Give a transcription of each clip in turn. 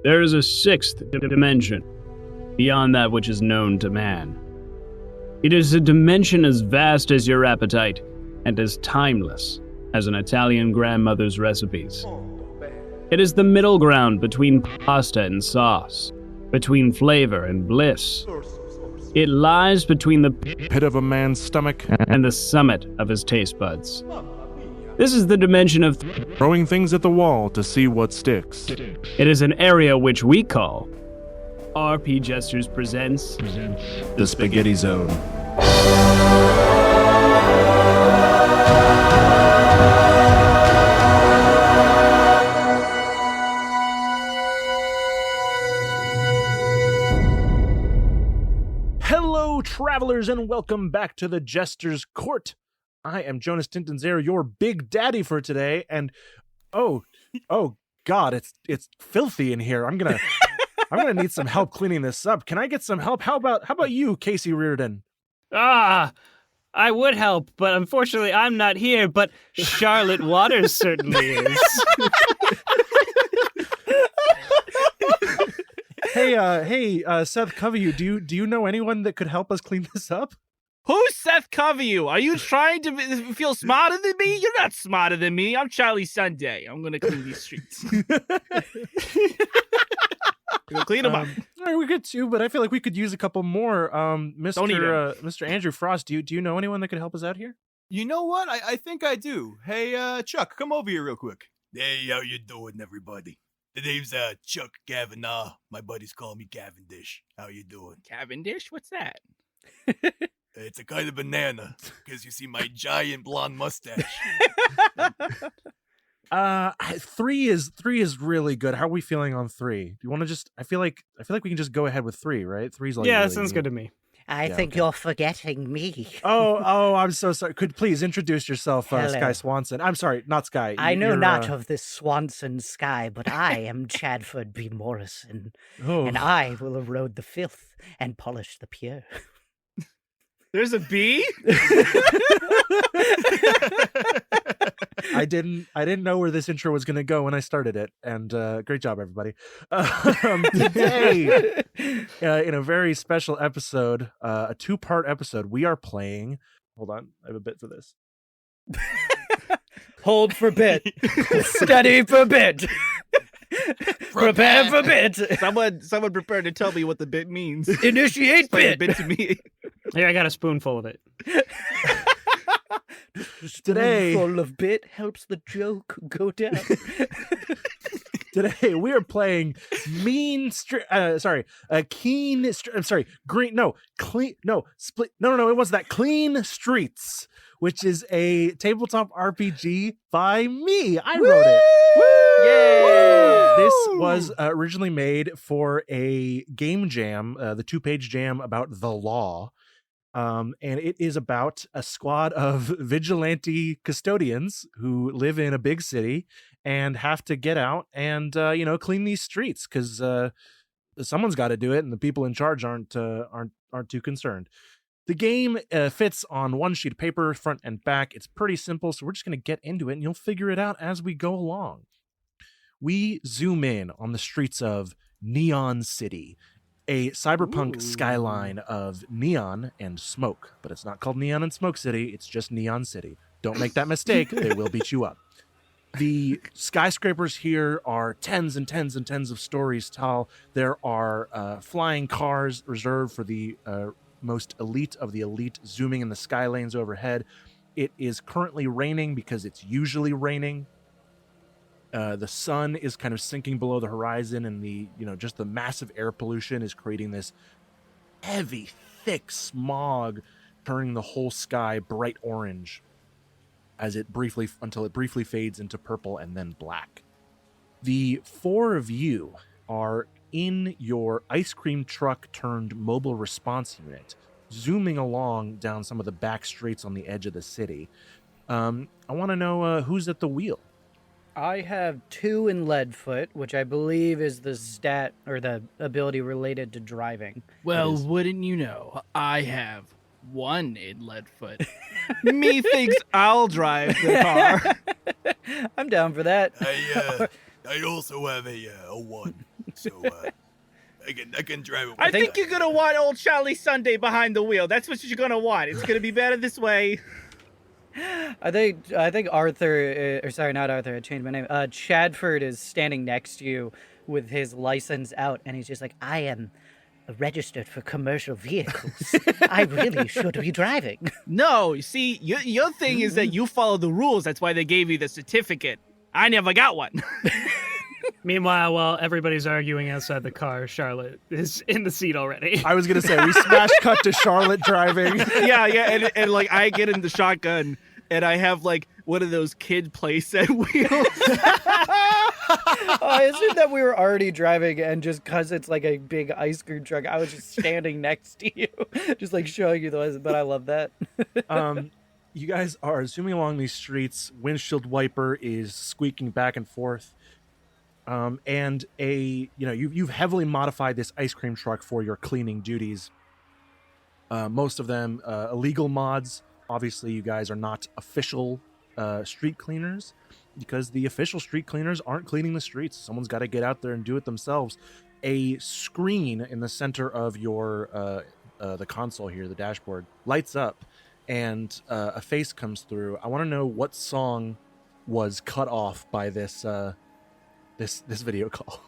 There is a sixth dimension, beyond that which is known to man. It is a dimension as vast as your appetite, and as timeless as an Italian grandmother's recipes. It is the middle ground between pasta and sauce, between flavor and bliss. It lies between the Pit of a man's stomach and the summit of his taste buds. This is the dimension of throwing things at the wall to see what sticks. It is an area which we call RP Gestures Presents The Spaghetti Zone. Hello, travelers, and welcome back to the Jester's Court. I am Jonas Tintenseher, your big daddy for today, and oh God, it's filthy in here. I'm gonna need some help cleaning this up. Can I get some help? How about you, Casey Reardon? I would help, but unfortunately I'm not here, but Charlotte Waters certainly is. Hey, Seth Coveyou, do you know anyone that could help us clean this up? Who's Seth Coveyou? Are you trying to feel smarter than me? You're not smarter than me. I'm Charlie Sunday. I'm gonna clean these streets. We'll clean them up. All right, we could too, but I feel like we could use a couple more. Mr. Andrew Frost, do you know anyone that could help us out here? You know what? I think I do. Hey, Chuck, come over here real quick. Hey, how you doing, everybody? The name's Chuck Cavanaugh. My buddies call me Cavendish. How you doing? Cavendish? What's that? It's a kind of banana, because you see my giant blonde mustache. Three is really good. How are we feeling on 3? Do you want to just? I feel like we can just go ahead with 3, right? 3's like Yeah, really that sounds good to me. I think you're forgetting me. Oh, I'm so sorry. Could please introduce yourself, Hello. Sky Swanson. I'm sorry, not Sky. I know You're, not of this Swanson sky, but I am Chadford B. Morrison, Oh. and I will erode the filth and polish the pure. There's a bee? I didn't know where this intro was going to go when I started it, and great job, everybody. Today, in a very special episode, a 2-part episode, we are playing. Hold on, I have a bit for this. Hold for bit. Steady for bit. Prepare for bit. Someone prepared to tell me what the bit means. Initiate Explain bit. the bit to me. Here, I got a spoonful of it. Today, Full of bit helps the joke go down. Today we are playing green. No, split. No. It was that Clean Streets, which is a tabletop RPG by me. I wrote it. Yay! This was originally made for a game jam, the 2-page jam about the law. And it is about a squad of vigilante custodians who live in a big city and have to get out and, clean these streets because someone's got to do it, and the people in charge aren't too concerned. The game fits on 1 sheet of paper, front and back. It's pretty simple, so we're just going to get into it, and you'll figure it out as we go along. We zoom in on the streets of Neon City, a cyberpunk skyline of neon and smoke, but it's not called Neon and Smoke City. It's just Neon City. Don't make that mistake. They will beat you up. The skyscrapers here are tens and tens and tens of stories tall. There are flying cars reserved for the most elite of the elite, zooming in the sky lanes overhead. It is currently raining because it's usually raining. The sun is kind of sinking below the horizon, and just the massive air pollution is creating this heavy, thick smog, turning the whole sky bright orange until it briefly fades into purple and then black. The 4 of you are in your ice cream truck turned mobile response unit, zooming along down some of the back streets on the edge of the city. I want to know who's at the wheel. I have 2 in Leadfoot, which I believe is the stat or the ability related to driving. Well, wouldn't you know, I have 1 in Leadfoot. Me thinks I'll drive the car. I'm down for that. I also have a 1. so I can drive it. I think you're gonna want old Charlie Sunday behind the wheel. That's what you're gonna want. It's gonna be better this way. I think Arthur, or sorry, not Arthur. I changed my name. Chadford is standing next to you with his license out, and he's just like, I am registered for commercial vehicles. I really should be driving. No, you see, your thing is that you follow the rules. That's why they gave you the certificate. I never got one. Meanwhile, while everybody's arguing outside the car, Charlotte is in the seat already. I was gonna say we smash cut to Charlotte driving. yeah, and like I get in the shotgun, and I have like one of those kid playset wheels. I assumed that we were already driving, and just because it's like a big ice cream truck, I was just standing next to you, just like showing you the license. But I love that. You guys are zooming along these streets. Windshield wiper is squeaking back and forth. And you've heavily modified this ice cream truck for your cleaning duties. Most of them illegal mods. Obviously, you guys are not official street cleaners, because the official street cleaners aren't cleaning the streets. Someone's got to get out there and do it themselves. A screen in the center of your the console here, the dashboard, lights up, and a face comes through. I want to know what song was cut off by this this video call.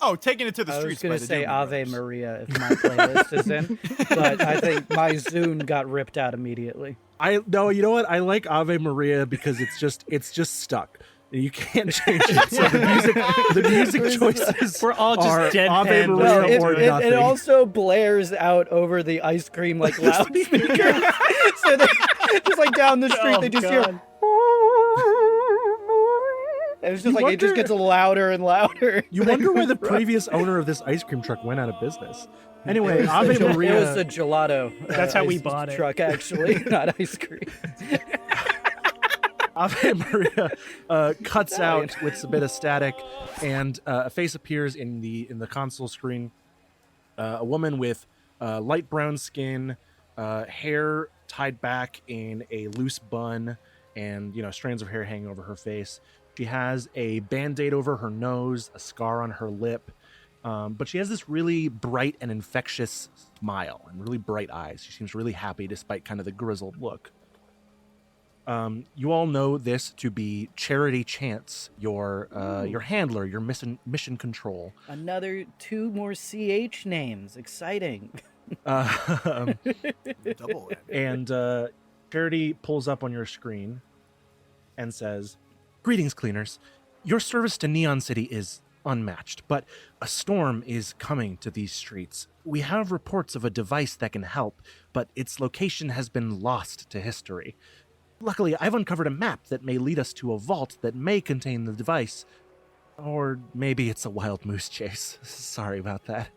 Oh, taking it to the I was streets. going by to the say Doobie Ave Brothers. Maria if my playlist is in, but I think my Zune got ripped out immediately. No, you know what? I like Ave Maria because it's just stuck. You can't change it. So the music choices We're all just are deadpan Ave listening Maria to or it. nothing. It also blares out over the ice cream like loudspeaker. So they just like down the street, they just hear. And it's just like it just gets louder and louder. You wonder why the previous owner of this ice cream truck went out of business. Anyway, Ave It was Maria. a gelato. That's how we ice bought it. Truck actually, not ice cream. Ave Maria cuts out with a bit of static, and a face appears in the console screen. A woman with light brown skin, hair tied back in a loose bun, and strands of hair hanging over her face. She has a band-aid over her nose, a scar on her lip, but she has this really bright and infectious smile and really bright eyes. She seems really happy despite kind of the grizzled look. You all know this to be Charity Chance, your handler, your mission control. Another 2 more CH names. Exciting. Double. And Charity pulls up on your screen and says, "Greetings, cleaners. Your service to Neon City is unmatched, but a storm is coming to these streets. We have reports of a device that can help, but its location has been lost to history. Luckily, I've uncovered a map that may lead us to a vault that may contain the device. Or maybe it's a wild moose chase. Sorry about that."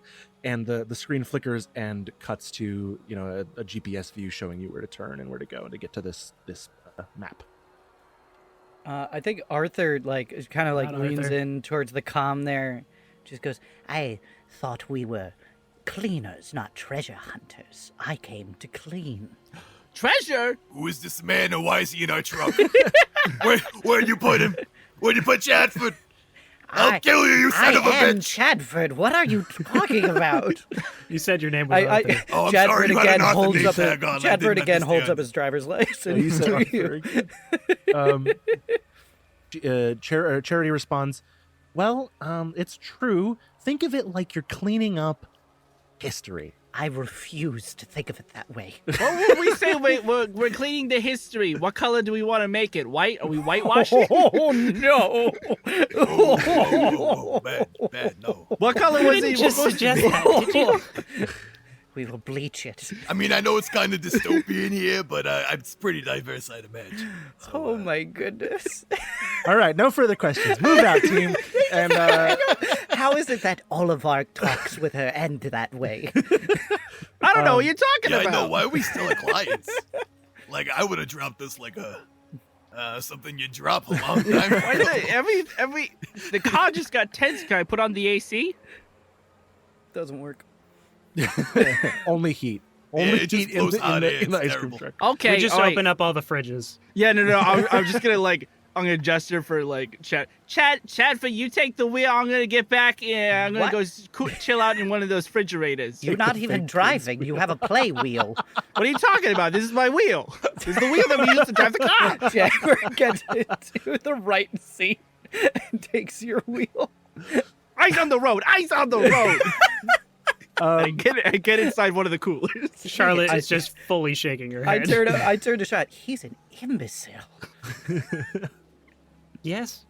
And the screen flickers and cuts to a GPS view showing you where to turn and where to go to get to this map. I think Arthur kind of Not leans Arthur. in towards the comm there. Just goes, I thought we were cleaners, not treasure hunters. I came to clean. Treasure? Who is this man and why is he in our truck? Where'd you put him? Where'd you put Chadford? I'll kill you, you son of a am bitch! Chadford. What are you talking about? You said your name was Arthur. Oh, I'm Chadford sorry, you had again an Arthur holds name up. tag on. I Chadford didn't again holds up understand. his driver's license. You said to Arthur you. Charity responds, "Well, it's true. Think of it like you're cleaning up history." I refuse to think of it that way. What would we say? We're cleaning the history. What color do we want to make it? White? Are we whitewashing? Oh no! Whoa, bad, no. What color You was didn't it? just suggest that, did you? We will bleach it. I mean, I know it's kind of dystopian here, but it's pretty diverse, I'd imagine. So, Oh my goodness! All right, no further questions. Move out, team. And How is it that Olivar talks with her end that way? I don't know what you're talking yeah, about. I know. Why are we still clients? Like, I would have dropped this like something you drop a long time Why ago. did the car just got tense. Can I put on the AC? Doesn't work. only heat. Yeah, Only it just heat in blows the, hot in air. the, in the It's ice cream terrible. truck. Okay, We just all right. open up all the fridges. Yeah, no. I'm just gonna gonna gesture for like Chadford, you take the wheel. I'm gonna get back. Yeah, I'm gonna go chill out in one of those refrigerators. You're not even driving. You have a play wheel. What are you talking about? This is my wheel. This is the wheel that we use to drive the car. Chadford gets into the right seat and takes your wheel. Eyes on the road. Eyes on the road. I get inside one of the coolers. Charlotte is just fully shaking her I head. turn to Shot. He's an imbecile. Yes.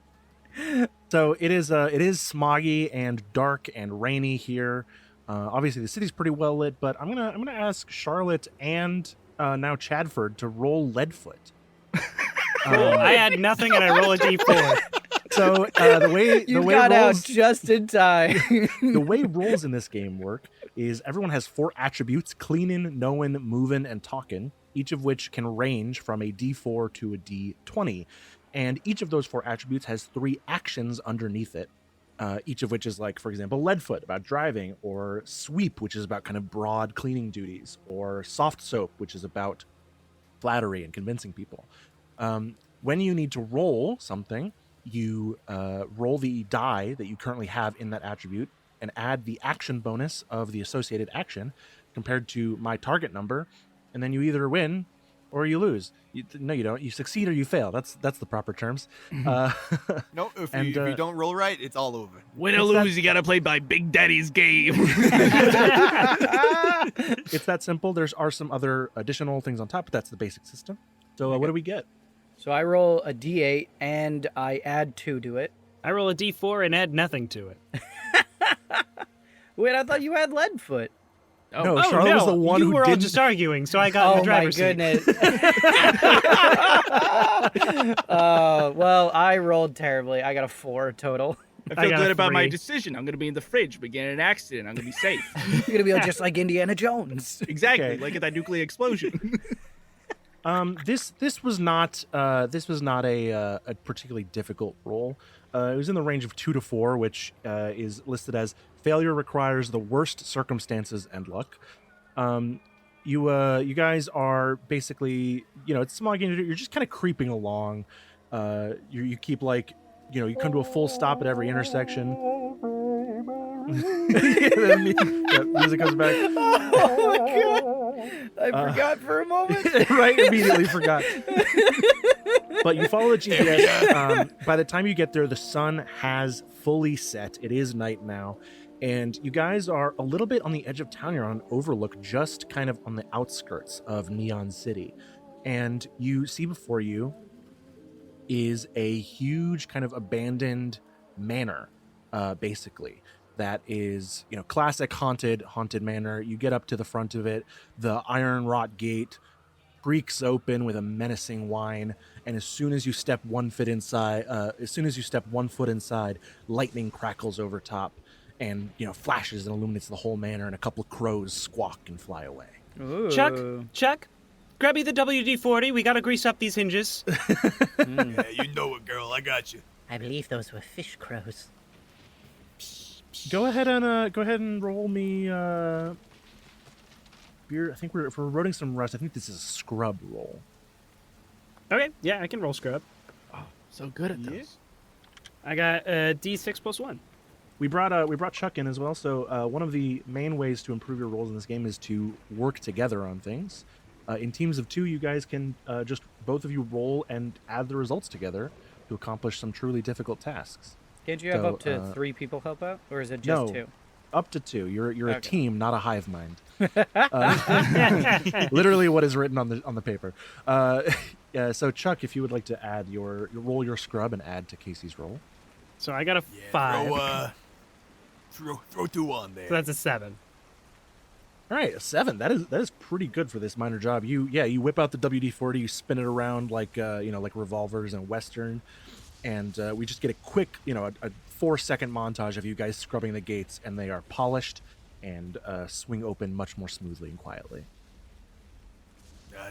So it is smoggy and dark and rainy here. Obviously the city's pretty well lit, but I'm gonna ask Charlotte and now Chadford to roll Leadfoot. I had nothing and I roll a d4. So the way got rolls, out just in time. the way rolls in this game work is everyone has 4 attributes: cleaning, knowing, moving, and talking, each of which can range from a D4 to a D20. And each of those 4 attributes has 3 actions underneath it, each of which is like, for example, Leadfoot, about driving, or Sweep, which is about kind of broad cleaning duties, or Soft Soap, which is about flattery and convincing people. When you need to roll something, you roll the die that you currently have in that attribute and add the action bonus of the associated action compared to my target number, and then you either win or you lose. No, you don't. You succeed or you fail. That's the proper terms. No, if you don't roll right, it's all over. Win or lose, you gotta play by Big Daddy's game. It's that simple. There are some other additional things on top, but that's the basic system. So what do we get? So I roll a D8 and I add 2 to it. I roll a d4 and add nothing to it. Wait, I thought you had Leadfoot. No, Charlotte was the one you who were all didn't. just arguing, so I got in the driver's seat. Well, I rolled terribly. I got a 4 total. I feel got good a about my 3. decision. I'm gonna be in the fridge, but get in an accident. I'm gonna be safe. You're gonna be just like Indiana Jones. Exactly, Okay. like at that nuclear explosion. This was not a particularly difficult roll. It was in the range of 2 to 4, which is listed as failure requires the worst circumstances and luck. You guys are basically, it's smoggy. You're just kind of creeping along. You keep you come to a full stop at every intersection. Music comes back. Oh my god! I forgot for a moment. Right, immediately forgot. But you follow the GPS. By the time you get there, the sun has fully set. It is night now. And you guys are a little bit on the edge of town. You're on an overlook, just kind of on the outskirts of Neon City. And you see before you is a huge kind of abandoned manor, basically. That is, classic haunted manor. You get up to the front of it. The iron wrought gate creaks open with a menacing whine. And as soon as you step 1 foot inside, lightning crackles over top, and flashes and illuminates the whole manor. And a couple of crows squawk and fly away. Ooh. Chuck, grab me the WD-40. We gotta grease up these hinges. Yeah, you know it, girl. I got you. I believe those were fish crows. Go ahead and roll me. I think if we're roading some rust, I think this is a scrub roll. Okay, yeah, I can roll scrub. So good at those. I got a d6 plus 1. We brought Chuck in as well. So one of the main ways to improve your rolls in this game is to work together on things. In teams of 2, you guys can just both of you roll and add the results together to accomplish some truly difficult tasks. Can't you have up to 3 people help out, or is it just 2? Up to 2. You're Okay. a team, not a hive mind. Literally, what is written on the paper. So Chuck, if you would like to add roll your scrub and add to Casey's roll. So I got a 5. Throw 2 on there. So that's a 7. All right, a 7. That is pretty good for this minor job. You whip out the WD-40, you spin it around like revolvers and Western, and we just get a quick, a 4-second montage of you guys scrubbing the gates, and they are polished and swing open much more smoothly and quietly.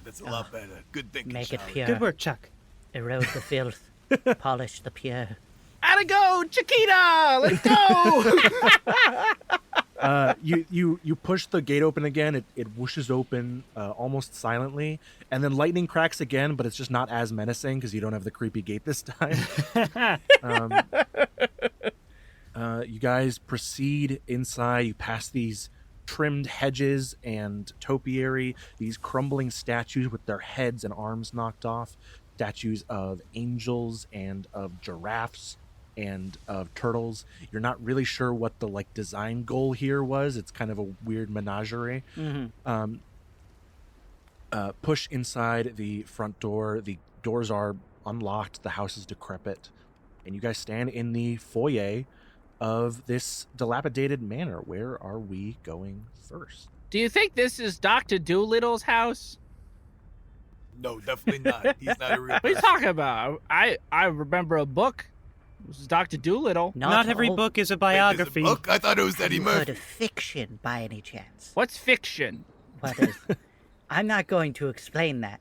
That's a lot better. Good thinking. Make it Charlotte. pure. Good work, Chuck. Erode the filth. Polish the pure. Gotta go, Chiquita! Let's go! You push the gate open again. It whooshes open almost silently, and then lightning cracks again, but it's just not as menacing because you don't have the creepy gate this time. You guys proceed inside. You pass these trimmed hedges and topiary, these crumbling statues with their heads and arms knocked off, statues of angels and of giraffes and of turtles. You're not really sure what the design goal here was. It's kind of a weird menagerie. Mm-hmm. Push inside the front door. The doors are unlocked. The house is decrepit, and you guys stand in the foyer of this dilapidated manor. Where are we going first? Do you think this is Dr. Doolittle's house? No, definitely not. He's not a real What are you person. talking about? I remember a book. This is Dr. Doolittle. Not every all- book is a Wait, there's a biography. book? I thought it was Have Eddie you heard Murphy. of fiction by any chance? What's fiction? What is? I'm not going to explain that.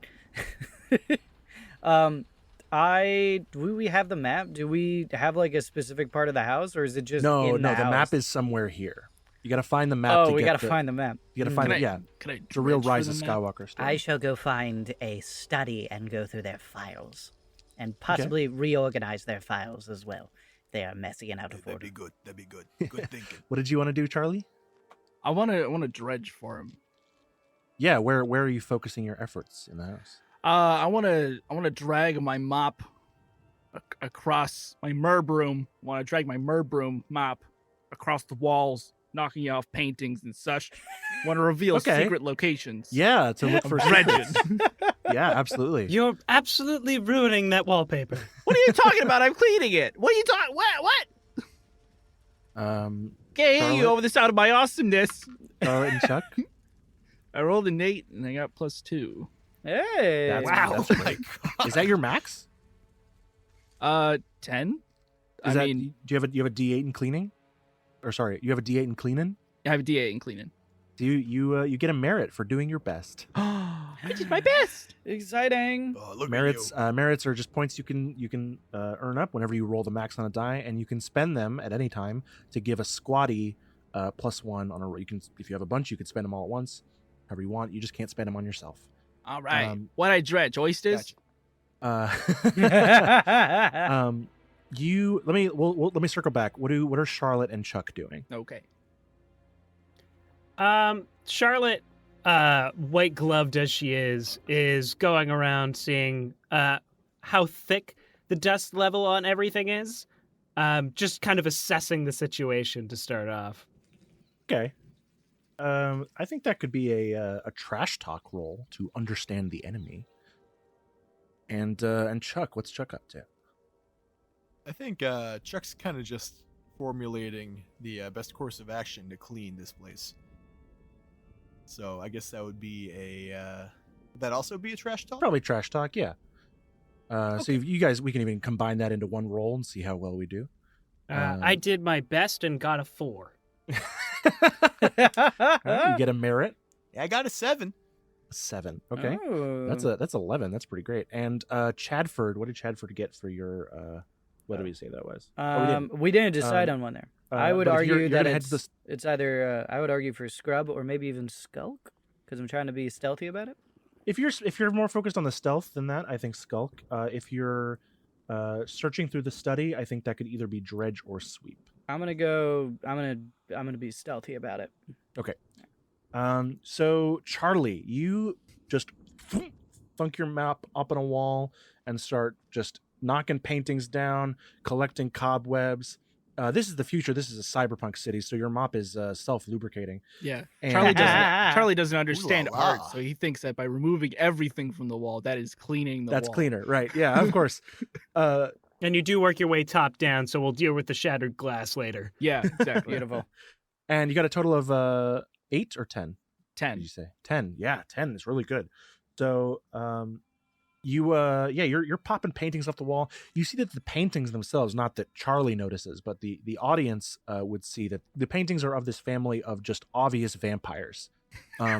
Do we have the map? Do we have a specific part of the house, or is it just No, in the the house? map is somewhere here. You got to find the map. Oh, to we get gotta find the map. You got to find Can it. I- Yeah, Can I it's a real dredge for Rise of the map? Skywalker story. I shall go find a study and go through their files, and possibly reorganize their files as well. They are messy and out of That'd order. be good. That'd be good. Good thinking. What did you want to do, Charlie? I want to dredge for him. Yeah, where are you focusing your efforts in the house? I want to drag my mop across my broom. Want to drag my broom mop across the walls, knocking off paintings and such. Want to reveal Okay. secret locations. Yeah, to look for Dredging. Yeah, absolutely. You're absolutely ruining that wallpaper. What are you talking about? I'm cleaning it. What are you talking? What? Can't hear you Charlotte? over the sound of my awesomeness. Charlotte and Chuck. I rolled an 8 and I got +2. Hey! That's- Wow. that's Oh great. my god. Is that your max? 10. Is I that, mean, do you have a D8 in cleaning? Or sorry, you have a D8 in cleaning? I have a D8 in cleaning. Do you get a merit for doing your best? I did my best. Exciting. Oh, look Merits at you. merits are just points you can earn up whenever you roll the max on a die, and you can spend them at any time to give a squatty +1 on a roll. You can, if you have a bunch, you can spend them all at once, however you want. You just can't spend them on yourself. All right. What I dredge? Oysters? Gotcha. Let me circle back. What are Charlotte and Chuck doing? Okay. Charlotte, white gloved as she is going around seeing how thick the dust level on everything is. Just kind of assessing the situation to start off. Okay. I think that could be a trash talk roll to understand the enemy. And Chuck, what's Chuck up to? I think Chuck's kind of just formulating the best course of action to clean this place. So I guess that would be would that also be a trash talk? Probably trash talk, yeah. So if you guys, we can even combine that into one roll and see how well we do. I did my best and got a 4. You get a merit. Yeah, I got a 7. 7. Okay. Oh. That's 11. That's pretty great. And Chadford, what did Chadford get for your what did we say that was? We didn't decide on one there. I would but if you're argue gonna that head to it's either I would argue for scrub or maybe even skulk because I'm trying to be stealthy about it. if you're more focused on the stealth than that, I think skulk. If you're searching through the study, I think that could either be dredge or sweep. I'm gonna be stealthy about it. Okay. So Charlie, you just thunk your map up on a wall and start just knocking paintings down, collecting cobwebs. This is the future. This is a cyberpunk city, so your mop is self-lubricating. Yeah. And, Charlie doesn't understand Ooh la la. art, so he thinks that by removing everything from the wall, that is cleaning the that's wall. cleaner, right? Yeah, of course. And you do work your way top down, so we'll deal with the shattered glass later. Yeah, exactly. Beautiful. And you got a total of 8 or 10? 10. Did you say 10? Yeah, 10 is really good. So you're popping paintings off the wall. You see that the paintings themselves, not that Charlie notices, but the audience would see that the paintings are of this family of just obvious vampires. They're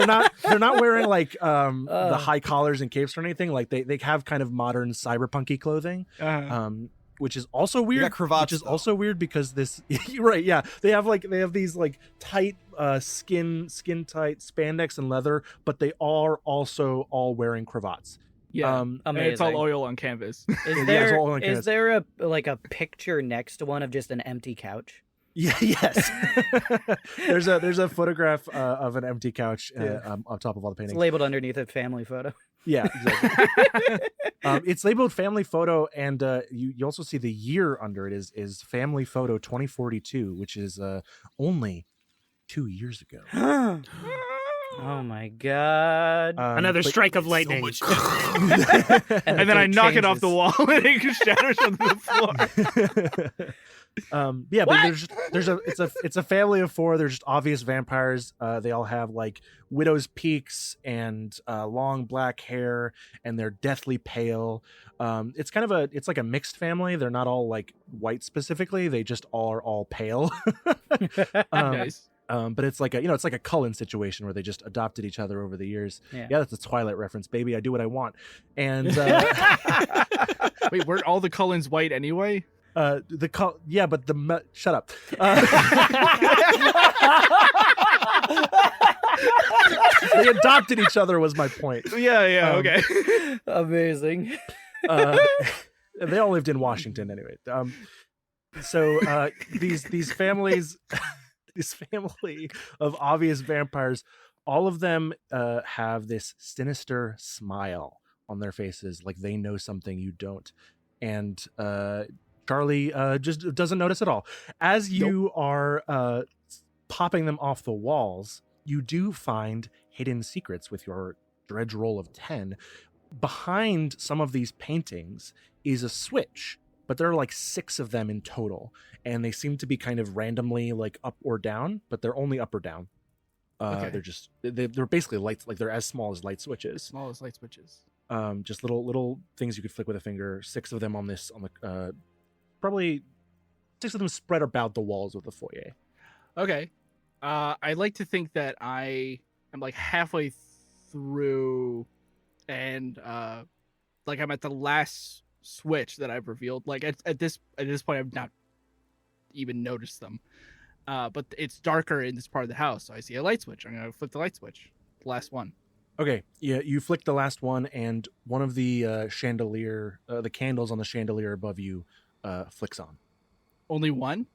not wearing like the high collars and capes or anything. Like they have kind of modern cyberpunky clothing. Uh-huh. which is also weird. got cravats, which is though. also weird because this, you're right? Yeah, they have these like tight skin tight spandex and leather, but they are also all wearing cravats. Yeah, Um, and it's all Amazing. oil on canvas. Is it's there all on canvas. there a picture next to one of just an empty couch? Yeah, yes. there's a photograph of an empty couch on top of all the It's paintings. labeled underneath a family photo. Yeah, exactly. It's labeled family photo, and you also see the year under it is family photo 2042, which is only 2 years ago. Oh my god. Another but- strike of So lightning. much And then I date knock it off the changes. wall and it shatters on the floor. Yeah, but it's a family of 4. They're just obvious vampires. They all have like widow's peaks and long black hair, and they're deathly pale. It's like a mixed family. They're not all like white specifically. They just are all pale. Nice. But it's like a Cullen situation where they just adopted each other over the years. Yeah. That's a Twilight reference, baby. I do what I want. And Wait, weren't all the Cullens white anyway? but shut up. They adopted each other was my point. Yeah, okay. Amazing. They all lived in Washington anyway. So these families, this family of obvious vampires, all of them have this sinister smile on their faces, like they know something you don't. And Charlie just doesn't notice at all. As you are popping them off the walls, you do find hidden secrets with your dredge roll of 10. Behind some of these paintings is a switch, but there are like 6 of them in total, and they seem to be kind of randomly like up or down, but they're only up or down. Okay. They're basically lights, like they're as small as light switches. Smallest light switches. Just little things you could flick with a finger. 6 of them on the probably 6 of them spread about the walls of the foyer. Okay. I like to think that I'm like halfway through, and like I'm at the last switch that I've revealed. Like at this point, I've not even noticed them. But it's darker in this part of the house, so I see a light switch. I'm gonna flip the light switch, the last one. Okay, yeah, you flick the last one, and one of the chandelier, the candles on the chandelier above you, flicks on. Only one.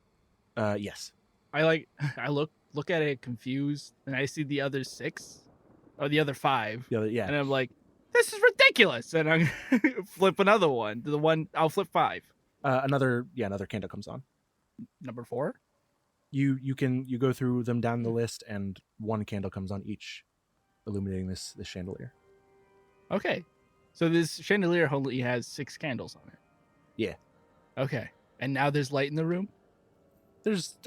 Yes. I look at it confused, and I see the other 6 or the other 5, Yeah. and I'm like, this is ridiculous. And I'm gonna flip another one. I'll flip 5. Another candle comes on. Number 4. You go through them down the list, and one candle comes on each, illuminating this chandelier. Okay, so this chandelier only has 6 candles on it. Yeah. Okay, and now there's light in the room. They're just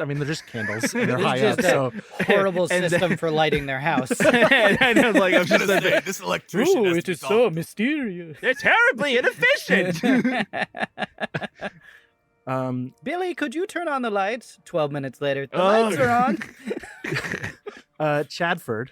candles, and they're It's high up. just So a horrible And system for lighting their house. And I was like, I'm Gonna just say, this electrician has to be solved. mysterious. they're terribly inefficient. Billy, could you turn on the lights? 12 minutes later, the Oh. lights are on. Chadford,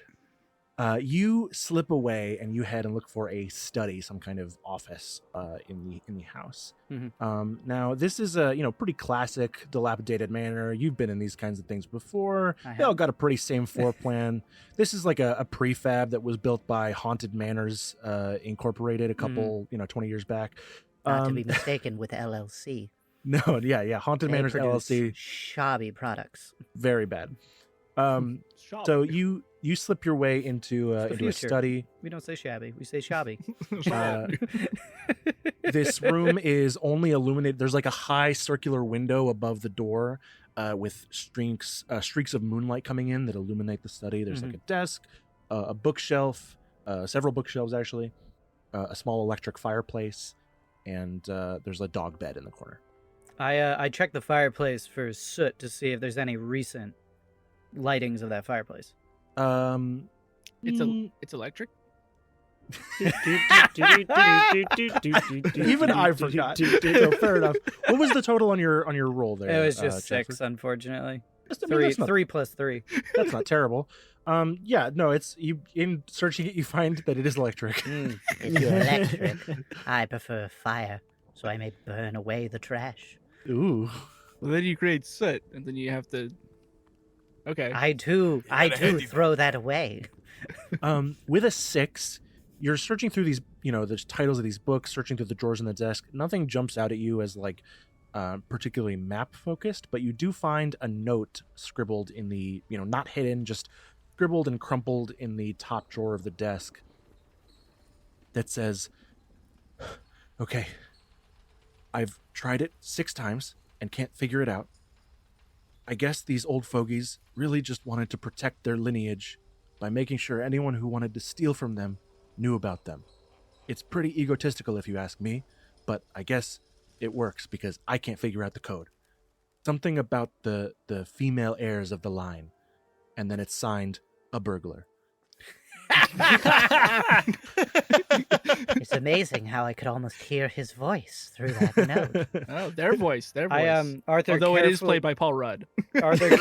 you slip away and you head and look for a study, some kind of office in the house. Mhm. Now this is a pretty classic, dilapidated manor. You've been in these kinds of things before. I They all have. got a pretty same floor plan. This is like a prefab that was built by Haunted Manors Incorporated a couple 20 years back. Not to be mistaken with LLC. No, yeah, Haunted They Manors produce LLC, shabby products. very bad. So you slip your way into the a future. study. We don't say shabby, we say shabby. Uh, this room is only illuminated. There's like a high circular window above the door with streaks of moonlight coming in that illuminate the study. There's like a desk, a bookshelf, several bookshelves actually, a small electric fireplace, and there's a dog bed in the corner. I checked the fireplace for soot to see if there's any recent lightings of that fireplace. It's electric. Even I forgot. So fair enough. What was the total on your roll there? It was just Chadford? 6, unfortunately. That's not, 3 plus 3. that's not terrible. Yeah, no, it's you in searching it, you find that it is electric. It's electric. I prefer fire. so I may burn away the trash. Ooh. Well, then you create soot, and then you have to. Okay. I too throw that away. With a 6, you're searching through these, the titles of these books, searching through the drawers in the desk. Nothing jumps out at you as like particularly map focused, but you do find a note scribbled in the, not hidden, just scribbled and crumpled in the top drawer of the desk that says, "Okay, I've tried it 6 times and can't figure it out. I guess these old fogies really just wanted to protect their lineage by making sure anyone who wanted to steal from them knew about them. It's pretty egotistical if you ask me, but I guess it works because I can't figure out the code. Something about the female heirs of the line." And then it's signed, "A burglar." It's amazing how I could almost hear his voice through that note. Oh, their voice. Arthur, Although it is played by Paul Rudd. Arthur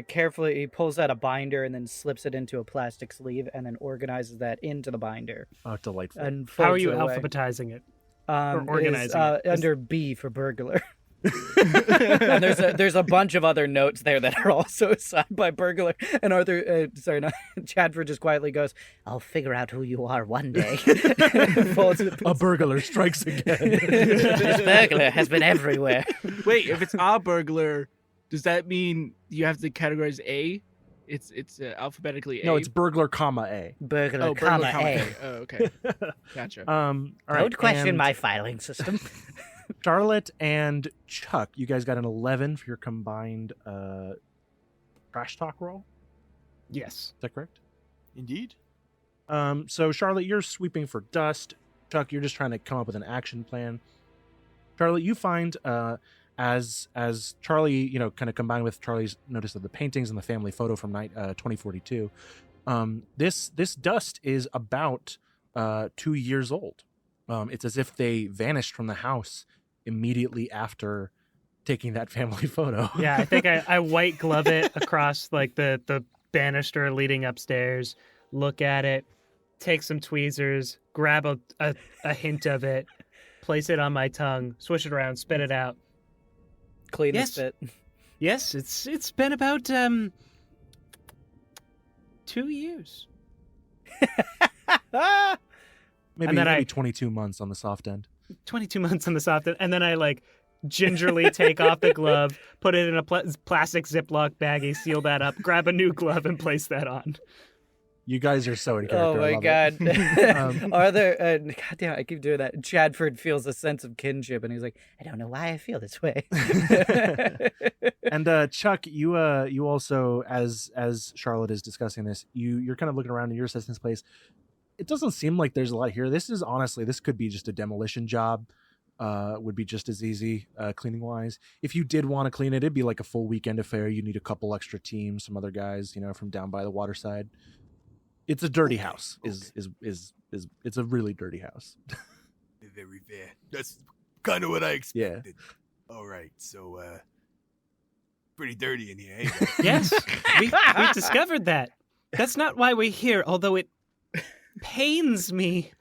carefully he pulls out a binder and then slips it into a plastic sleeve and then organizes that into the binder. Oh, delightful. And How are you folds it away. alphabetizing it? Or organizing it? under B for burglar. And there's a bunch of other notes there that are also signed by burglar. And Chadford just quietly goes, "I'll figure out who you are one day." A burglar strikes again. This burglar has been everywhere. Wait, if it's a burglar, does that mean you have to categorize A? It's alphabetically A. No, it's burglar, comma A. Burglar, burglar, A. Oh, okay. Gotcha. All right. Don't question and my filing system. Charlotte and Chuck, you guys got an 11 for your combined trash talk roll. Yes. Is that correct? Indeed. So Charlotte, you're sweeping for dust. Chuck, you're just trying to come up with an action plan. Charlotte, you find as Charlie, kind of combined with Charlie's notice of the paintings and the family photo from 2042, this dust is about 2 years old. It's as if they vanished from the house immediately after taking that family photo. Yeah, I think I white glove it across like the banister leading upstairs, look at it, take some tweezers, grab a hint of it, place it on my tongue, swish it around, spit it out. Clean Yes. the spit. Yes, it's been about 2 years. Maybe 22 months on the soft end. 22 months on the soft end, and then I like gingerly take off the glove, put it in a plastic Ziploc baggie, seal that up, grab a new glove, and place that on. You guys are so in character. Oh my I love god. it. Are there god damn, I keep doing that. Chadford feels a sense of kinship and he's like, "I don't know why I feel this way." And Chuck, you also, as Charlotte is discussing this, you're kind of looking around and you're assessing this place. It doesn't seem like there's a lot here. This could be just a demolition job. Would be just as easy cleaning wise. If you did want to clean it, it'd be like a full weekend affair. You need a couple extra teams, some other guys, from down by the waterside. It's a dirty house. Is it's a really dirty house. Very fair. That's kind of what I Yeah. expected. All right, so pretty dirty in here. Eh? Yes, we discovered that. That's not why we're here, although it pains me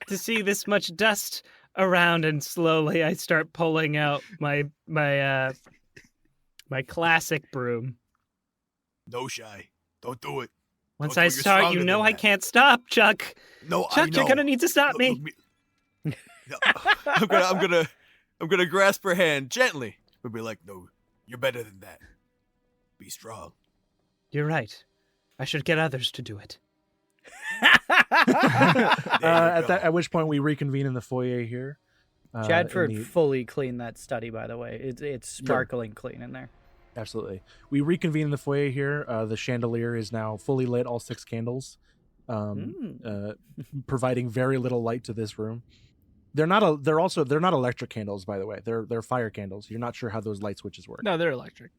to see this much dust around, and slowly I start pulling out my classic broom. No shy. Don't do it. Once Don't I do it. You're start, stronger you know than I that. can't stop, Chuck. No, I Chuck, know. you're gonna need to stop me. No, I'm gonna grasp her hand gently. We'll be like, no, you're better than that. Be strong. You're right. I should get others to do it. At which point we reconvene in the foyer here. Chadford fully cleaned that study, by the way. It's sparkling clean in there. Absolutely. We reconvene in the foyer here. The chandelier is now fully lit, all 6 candles, providing very little light to this room. They're not electric candles, by the way. They're fire candles. You're not sure how those light switches work. No, they're electric.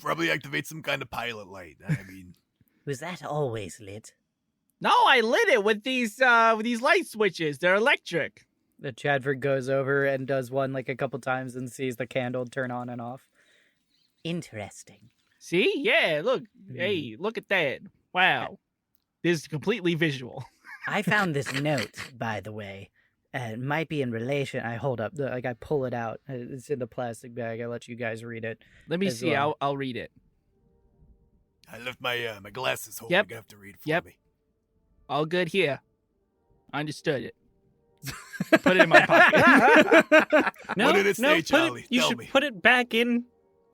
Probably activate some kind of pilot light. I mean, Was that always lit? No, I lit it with these light switches. They're electric. The Chadford goes over and does one like a couple times and sees the candle turn on and off. Interesting. See? Yeah, look. Hey, look at that. Wow. This is completely visual. I found this note, by the way. It might be in relation. I hold up, I pull it out. It's in the plastic bag. I let you guys read it. Let me as see. well. I'll read it. I left my my glasses home. Yep. You're gonna have to read it for Yep. me. All good here. Understood it. Put it in my pocket. No, What did it say, no, Charlie? you Tell should me. put it back in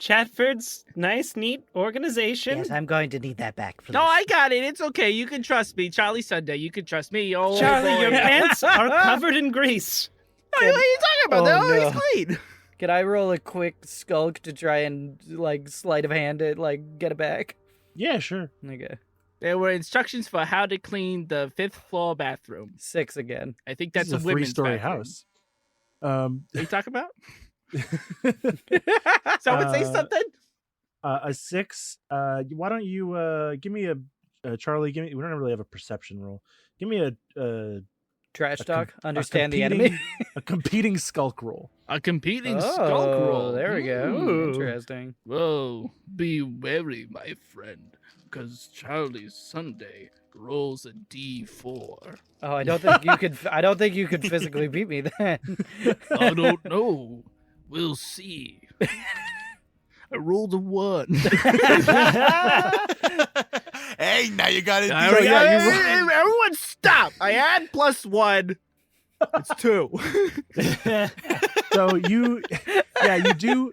Chadford's nice, neat organization. Yes, I'm going to need that back, please. No, I got it. It's okay. You can trust me. Charlie Sunday, you can trust me. Oh, Charlie, boy. your pants are covered in grease. What are you talking about? Oh, They're no. always clean. Can I roll a quick skulk to try and, like, sleight of hand it, like, get it back? Yeah, sure. Okay. There were instructions for how to clean the 5th floor bathroom. 6 again. I think This that's is a women's 3-story bathroom. house. What are you talking about? Someone say something? A 6. Why don't you give me a Charlie? Give me. We don't really have a perception roll. Give me a Trash a talk. com- Understand the competing- enemy. a competing skulk roll. A competing Oh, skulk roll. there we go. Ooh. Interesting. Whoa, be wary, my friend, because Charlie Sunday rolls a D4. Oh, I don't think you could. I don't think you could physically beat me then. I don't know. We'll see. I rolled a 1. Hey, now you got it. Everyone stop! I had +1. It's 2. So you do.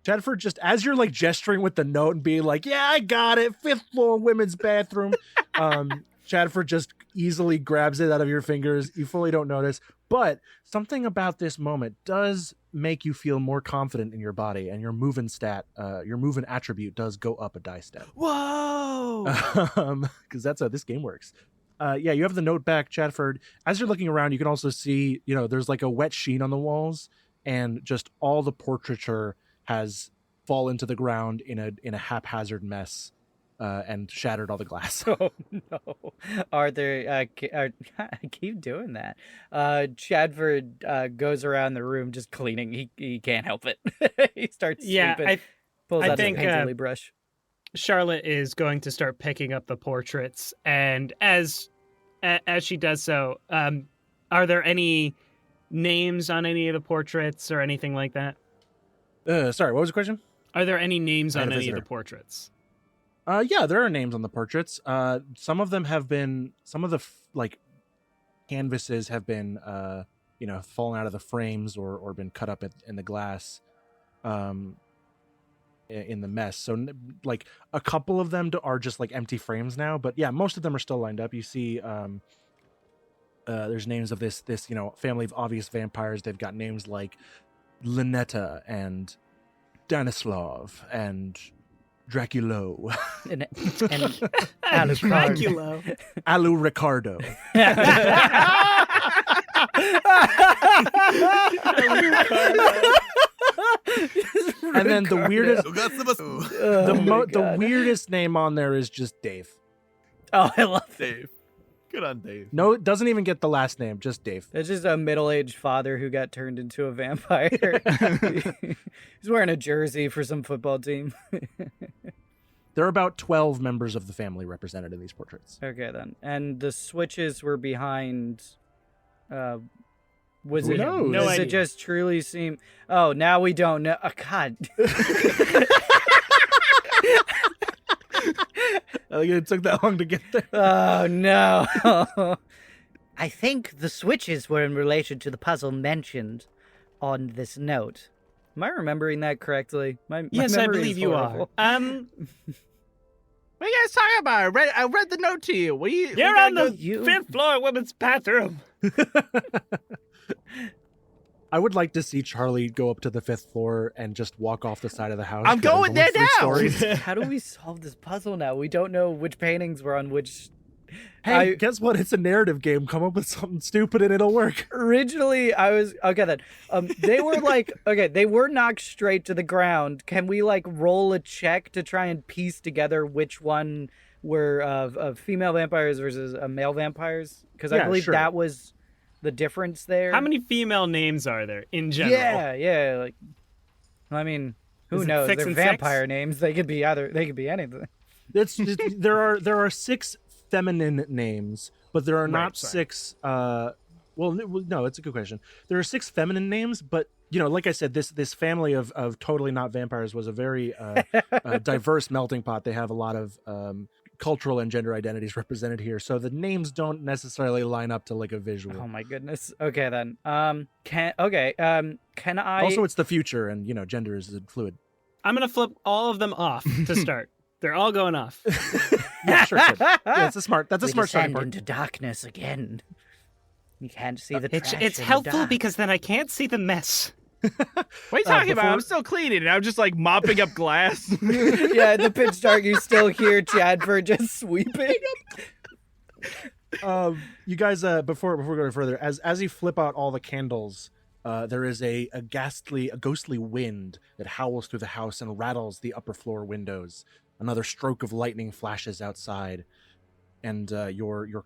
Chadford, just as you're like gesturing with the note and being like, "Yeah, I got it, 5th floor women's bathroom." Chadford just easily grabs it out of your fingers. You fully don't notice, but something about this moment does make you feel more confident in your body, and your moving attribute does go up a die step. Whoa! Because that's how this game works. Yeah, you have the note back, Chadford. As you're looking around, you can also see, there's like a wet sheen on the walls, and just all the portraiture has fallen to the ground in a haphazard mess, and shattered all the glass. Oh no, Arthur! I keep doing that. Chadford goes around the room just cleaning. He can't help it. He starts Yeah, sweeping. Pulls I out think, his painterly brush. Charlotte is going to start picking up the portraits, and as she does so, are there any names on any of the portraits or anything like that? Sorry, what was the question? Are there any names I had on a any of the visitor. portraits? Yeah, there are names on the portraits. Some of them have been, some of the canvases have been, fallen out of the frames or been cut up in the glass, in the mess. So like a couple of them are just like empty frames now, but yeah, most of them are still lined up. You see, there's names of this family of obvious vampires. They've got names like Lynetta and Danislav and Draculo. And Alucard. Dracula. Alu Ricardo. And then the weirdest the weirdest name on there is just Dave. Oh, I love it. Dave. Good on Dave. No, it doesn't even get the last name, just Dave. It's just a middle-aged father who got turned into a vampire. He's wearing a jersey for some football team. There are about 12 members of the family represented in these portraits. Okay, then. And the switches were behind... was Who it... knows? No does idea. it just truly seem... Oh, now we don't know. Oh, God. I think it took that long to get there. Oh, no. I think the switches were in relation to the puzzle mentioned on this note. Am I remembering that correctly? My Yes, I memory is believe you horrible. are. What are you guys talking about? I read the note to you. You're on the You- 5th floor women's bathroom. I would like to see Charlie go up to the 5th floor and just walk off the side of the house. I'm 'cause there's going only there 3 now. stories. How do we solve this puzzle now? We don't know which paintings were on which... Hey, guess what? It's a narrative game. Come up with something stupid and it'll work. Originally, I was... Okay, then. They were like... Okay, they were knocked straight to the ground. Can we, like, roll a check to try and piece together which one were of female vampires versus male vampires? Because I Yeah, believe sure. that was the difference there. How many female names are there in general? Yeah, like... I mean, who Is it knows? 6 They're and vampire names. They could be anything. There are 6 feminine names, but there are not Right, sorry. 6. No, it's a good question. There are 6 feminine names, but like I said, this family of totally not vampires was a very diverse melting pot. They have a lot of cultural and gender identities represented here, so the names don't necessarily line up to like a visual. Oh my goodness. Okay then. Can I Also, it's the future, and gender is fluid. I'm gonna flip all of them off to start. They're all going off. Yeah, sure. Good. Yeah, that's a smart we starting descend point. into darkness again. You can't see the It's trash it's in the helpful dark. because then I can't see the mess. What are you talking about? before- I'm still cleaning, and I'm just like mopping up glass. Yeah, in the pitch dark, you still hear Chadford just sweeping. You guys, before we go further, as you flip out all the candles, there is a ghostly wind that howls through the house and rattles the upper floor windows. Another stroke of lightning flashes outside, and you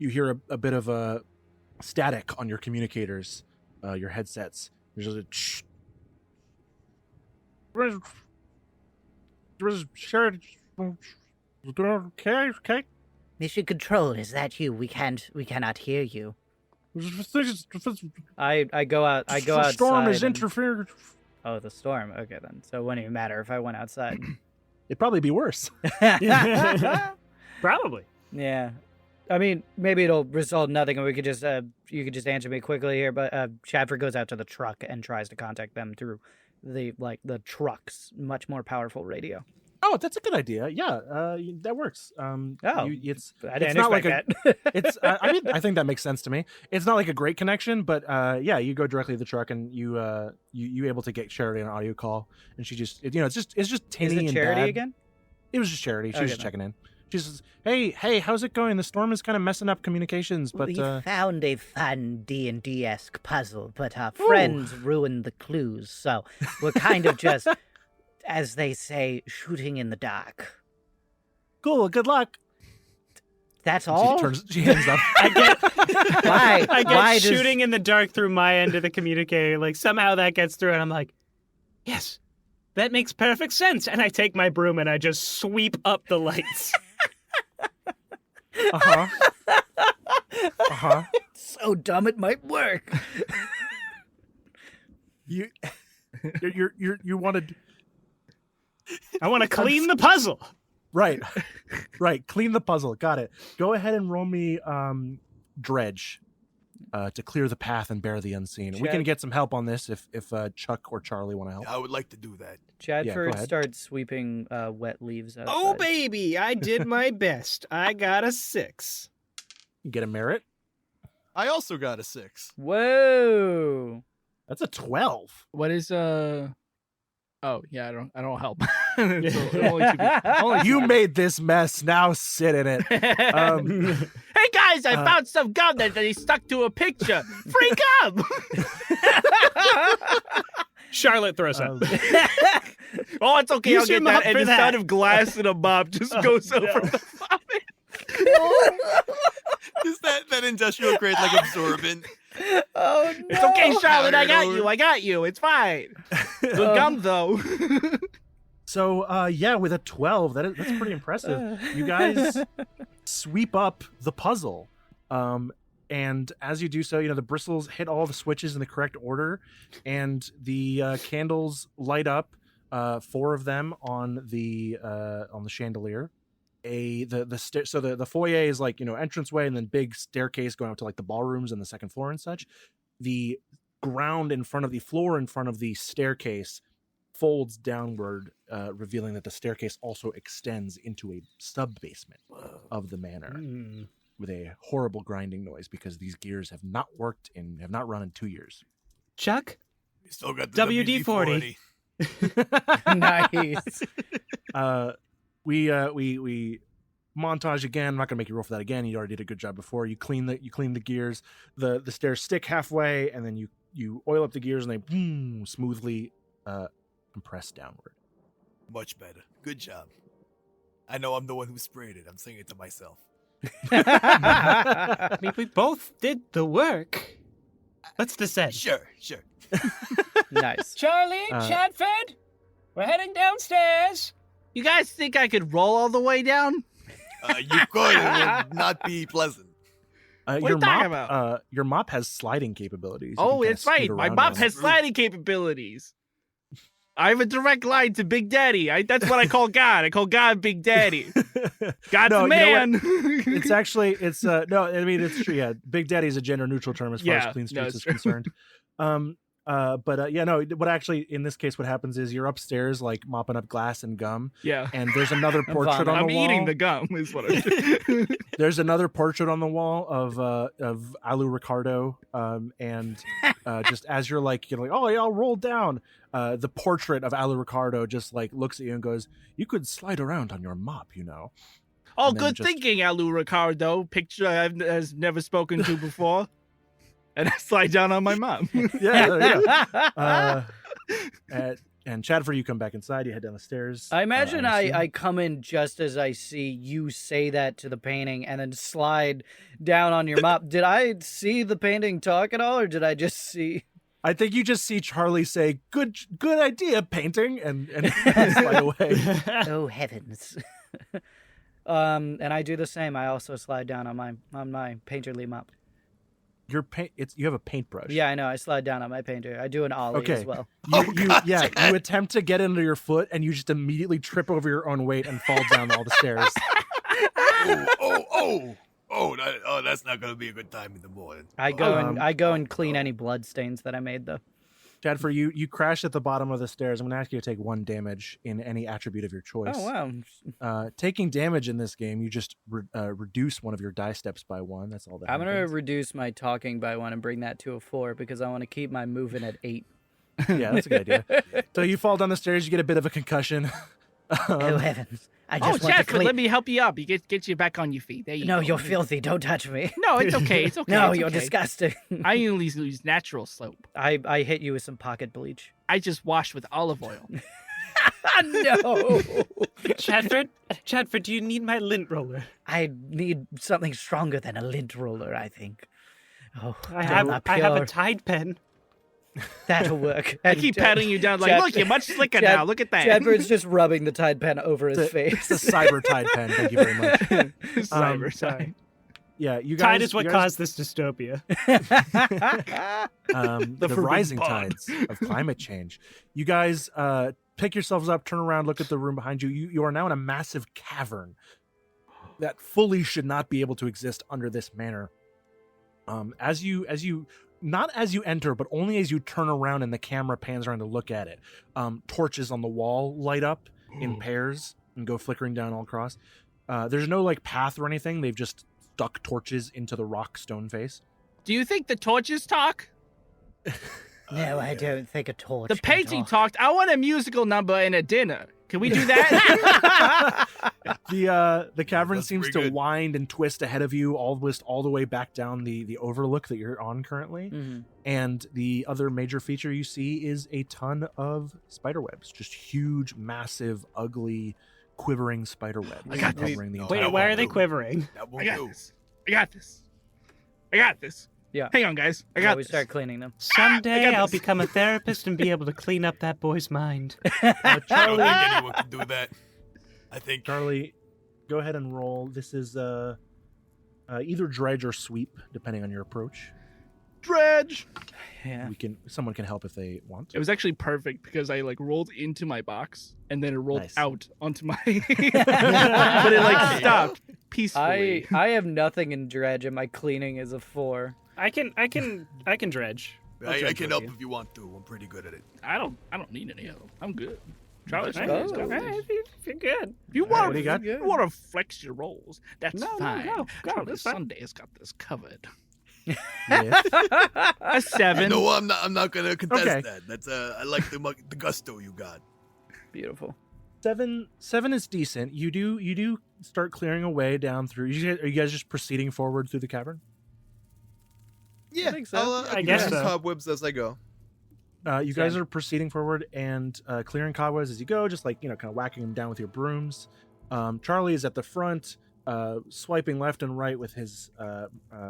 hear a bit of a static on your communicators, your headsets. There's a okay. Mission Control, is that you? We cannot hear you. I go out. I go outside. Storm is and- interfered. Oh, the storm. Okay then. So it wouldn't even matter if I went outside. It'd probably be worse. Probably. Yeah. I mean, maybe it'll result in nothing, and we could just you could just answer me quickly here. But Chadford goes out to the truck and tries to contact them through the truck's much more powerful radio. Oh, that's a good idea. Yeah, that works. It's I didn't not like expect that. it's. I think that makes sense to me. It's not like a great connection, but yeah, you go directly to the truck and you able to get Charity on an audio call, and she just it's just Is tinny it and Charity bad. again? It was just Charity. She was Okay, just then. checking in. She says, "Hey, how's it going? The storm is kind of messing up communications, but We found a fun D&D-esque puzzle, but our friends ruined the clues, so we're kind of just, as they say, shooting in the dark. cool. Good luck." That's all? She hangs up. I get Why? I get Why does- shooting in the dark through my end of the communicator. Like somehow that gets through, and I'm like, yes, that makes perfect sense. And I take my broom and I just sweep up the lights. So dumb it might work. You wanted. I want to clean the puzzle. Right. Clean the puzzle. Got it. Go ahead and roll me dredge to clear the path and bear the unseen. We can Chad- get some help on this if Chuck or Charlie want to help. I would like to do that. Chadford ahead. starts sweeping wet leaves outside. Oh, baby, I did my best. I got a 6. You get a merit. I also got a 6. Whoa. That's a 12. What is Oh yeah, I don't help. It's only 2 people. Only You made this mess. Now sit in it. Hey guys, I found some gum that he stuck to a picture. Free gum. Charlotte throws up. Oh, it's okay. Use I'll your get mop that. And for the that. sound of glass in a mop just goes over no. the vomit. Is that industrial grade like absorbent? Oh, no. It's okay, Charlotte. I got Powdered you. I got you. It's fine. The gum, though. So yeah, with a 12, that's pretty impressive. You guys sweep up the puzzle. And as you do so, the bristles hit all the switches in the correct order, and the candles light up. 4 of them on the chandelier. The foyer is like entranceway, and then big staircase going up to like the ballrooms and the second floor and such. The ground in front of the floor in front of the staircase folds downward, revealing that the staircase also extends into a sub basement of the manor. With a horrible grinding noise because these gears have not worked and have not run in 2 years. Chuck? We still got the WD-40. Nice. We montage again. I'm not gonna make you roll for that again. You already did a good job before. You clean the gears. The stairs stick halfway, and then you oil up the gears, and they smoothly compress downward. Much better. Good job. I know I'm the one who sprayed it. I'm saying it to myself. I mean, we both did the work. Let's descend. Sure. Nice. Charlie, Chadford, we're heading downstairs. You guys think I could roll all the way down? You could. It would not be pleasant. What are you talking about? Your mop has sliding capabilities. You Oh, can it's kinda scoot right. My around mop on has it. sliding capabilities. I have a direct line to Big Daddy. That's what I call God. I call God Big Daddy. God's No, a you know what? man. It's actually no. I mean, it's true. Yeah, Big Daddy is a gender neutral term as far as Clean Streets it's is true. concerned. What actually in this case what happens is you're upstairs like mopping up glass and gum, Yeah. and there's another portrait on I'm the wall. eating the gum, is what I'm doing. There's another portrait on the wall of Alu Ricardo, and just as you're like oh yeah, I'll roll down. The portrait of Alu Ricardo just like looks at you and goes, "You could slide around on your mop, you know." Oh, And then good just- thinking, Alu Ricardo. Picture I've never spoken to before. And I slide down on my mom. Yeah, there you go. And Chadford, you come back inside. You head down the stairs. I imagine assume. I come in just as I see you say that to the painting and then slide down on your mop. Did I see the painting talk at all, or did I just see? I think you just see Charlie say, "Good idea, painting," and slide away. Oh heavens! And I do the same. I also slide down on my painterly mop. You have a paintbrush. Yeah, I know. I slide down on my painter. I do an ollie Okay. as well. You attempt to get under your foot, and you just immediately trip over your own weight and fall down all the stairs. That's not gonna be a good time in the morning. I go and clean any blood stains that I made though. Chadford, you crash at the bottom of the stairs. I'm going to ask you to take 1 damage in any attribute of your choice. Oh wow! Taking damage in this game, you just reduce one of your die steps by 1. That's all that I'm gonna happens. reduce my talking by 1 and bring that to a 4 because I want to keep my moving at 8. Yeah, that's a good idea. So you fall down the stairs, you get a bit of a concussion. Oh heavens! I Oh, just want to Chadford, clean. let me help you up. You get you back on your feet. There you No, go. you're filthy. Don't touch me. No, it's okay. It's okay. No, it's you're okay. disgusting. I only use natural soap. I hit you with some pocket bleach. I just wash with olive oil. No, Chadford, do you need my lint roller? I need something stronger than a lint roller. I think. Oh, I have a pure. Tide pen. That'll work. I keep patting you down like, Chad- look, you're much slicker Chad- now. Look at that. Chadford's just rubbing the Tide pen over his It's face. a cyber Tide pen. Thank you very much. Cyber sorry. time. Yeah, you guys. Tide is what you guys- caused this dystopia. the forbidden rising pond. tides of climate change. You guys pick yourselves up, turn around, look at the room behind you. You are now in a massive cavern that fully should not be able to exist under this manor. As you not as you enter, but only as you turn around and the camera pans around to look at it, torches on the wall light up in pairs and go flickering down all across. There's no like path or anything. They've just stuck torches into the rock stone face. Do you think the torches talk? No, I don't think a torch. The can painting talk. talked. I want a musical number and a dinner. Can we do that? The cavern That's seems to pretty good. wind and twist ahead of you, all the way back down the overlook that you're on currently. Mhm. And the other major feature you see is a ton of spider webs, just huge, massive, ugly, quivering spider webs I got this. covering the No, entire. Wait, why are they do. quivering? That I won't got do. this. I got this. I got this. Yeah. Hang on, guys. I Yeah, got we this. start cleaning them. Someday got I'll this. become a therapist and be able to clean up that boy's mind. I don't think anyone can do that. I think Charlie, go ahead and roll. This is either dredge or sweep, depending on your approach. Dredge. Yeah. Someone can help if they want. It was actually perfect because I like rolled into my box and then it rolled Nice. out onto my. But it like stopped peacefully. I have nothing in dredge, and my cleaning is a 4. I can dredge. I can help if you want to. I'm pretty good at it. I don't need any help. I'm good. Charlie's All fine. right, He's got all this. right, if you're good. If you All right, want what do you got? to flex your rolls, that's No, fine. go, Charlie that's fine. Sunday's got this covered. Yes. A 7. No, I'm not gonna contest Okay. that. That's I like the gusto you got. Beautiful. 7 is decent. You do start clearing away down through. Are you guys just proceeding forward through the cavern? Yeah, think so. I'll I guess clear some so. cobwebs as I go. You guys are proceeding forward and clearing cobwebs as you go, just like, kind of whacking them down with your brooms. Charlie is at the front, swiping left and right with his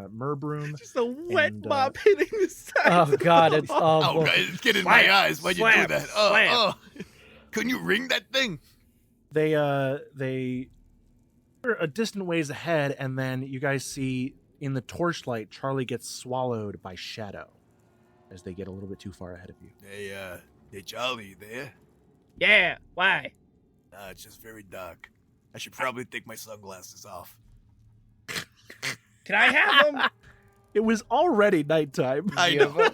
mer broom. Just a wet And, mop hitting the side. Oh God, it's Oh, awful. God, it's getting in Slam, my eyes. Why'd you do slam, that? slam. Couldn't you ring that thing? They You're a distant ways ahead, and then you guys see in the torchlight, Charlie gets swallowed by Shadow as they get a little bit too far ahead of you. Hey, Charlie, you there? Yeah, why? Nah, it's just very dark. I should probably take my sunglasses off. Can I have them? It was already nighttime. I know.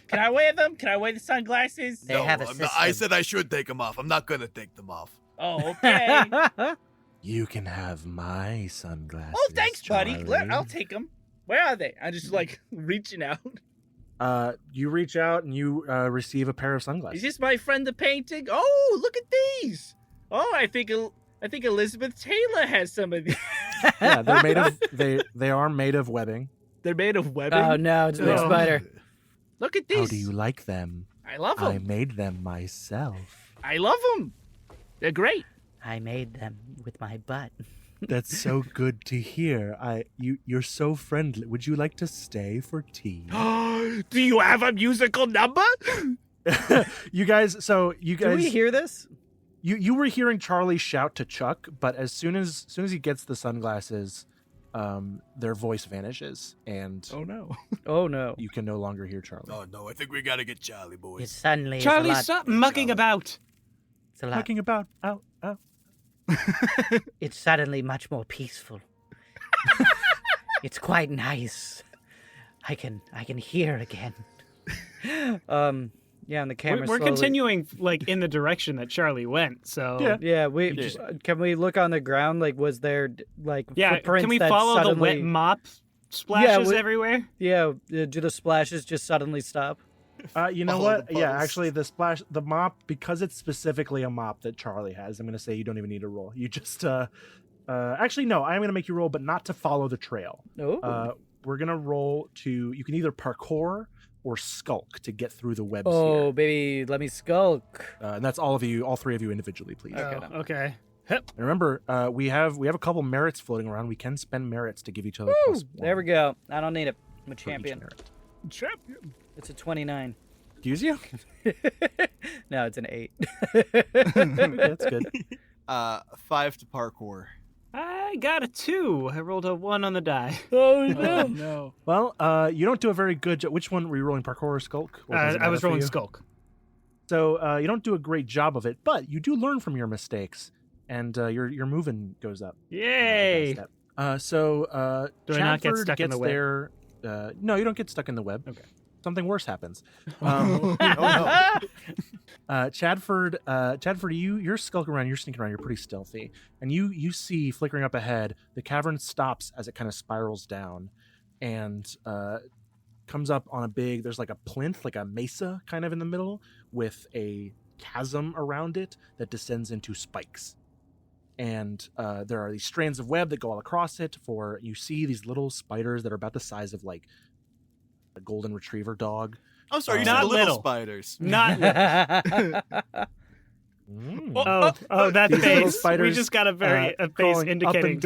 Can I wear them? Can I wear the sunglasses? They have a I system. said I should take them off. I'm not gonna take them off. Oh, okay. You can have my sunglasses. Oh, thanks, buddy. Charlie. I'll take them. Where are they? I'm just like reaching out. You reach out and you receive a pair of sunglasses. Is this my friend the painting? Oh, look at these. Oh, I think Elizabeth Taylor has some of these. Yeah, they're made of they are made of webbing. They're made of webbing. Oh no, it's a big Oh. spider. Look at these. How do you like them? I love I them. made them myself. I love them. They're great. I made them with my butt. That's so good to hear. You're so friendly. Would you like to stay for tea? Do you have a musical number? you guys Do we hear this? you were hearing Charlie shout to Chuck, but as soon as he gets the sunglasses, their voice vanishes and Oh no. Oh no. you can no longer hear Charlie. Oh no, I think we gotta get Charlie, It boys. suddenly is Charlie, a lot. stop mucking about. It's a lot. Talking about out. It's suddenly much more peaceful. It's quite nice. I can hear again. Yeah, and the camera. We're slowly- continuing like in the direction that Charlie went. So Yeah. Yeah, can we look on the ground? Like, was there like yeah. footprints Can we that follow suddenly... the wet mop splashes we- everywhere? Yeah, do the splashes just suddenly stop? You know Follow what? the Yeah, post. actually, the mop, because it's specifically a mop that Charlie has, I'm going to say you don't even need to roll. You just, actually, no, I'm going to make you roll, but not to follow the trail. Oh, We're going to roll to, you can either parkour or skulk to get through the webs oh, here. baby, let me skulk. And that's all three of you individually, please. Okay. Oh, okay. And remember, we have a couple merits floating around. We can spend merits to give each other Woo! +1 There we go. I don't need it. I'm a for each champion. merit. Champion. It's a 29. Excuse you? No, it's an 8. That's good. 5 to parkour. I got a 2. I rolled a 1 on the die. Oh Oh no. Well, you don't do a very good job. Which one were you rolling, parkour or skulk? Or does it I was matter for rolling you? skulk. So you don't do a great job of it, but you do learn from your mistakes, and your moving goes up. Yay! Step. So Do I not get Chadford stuck in gets the web? there. No, you don't get stuck in the web. Okay. Something worse happens. Oh no. Chadford, you're skulking around, you're sneaking around, you're pretty stealthy, and you see flickering up ahead, the cavern stops as it kind of spirals down, and comes up on there's like a plinth, like a mesa kind of in the middle, with a chasm around it that descends into spikes. And there are these strands of web that go all across it. You see these little spiders that are about the size of like a golden retriever dog. I'm sorry, you Not said little little. spiders. Not. Mm. Oh, that These little face. We spiders, just got a face crawling indicating.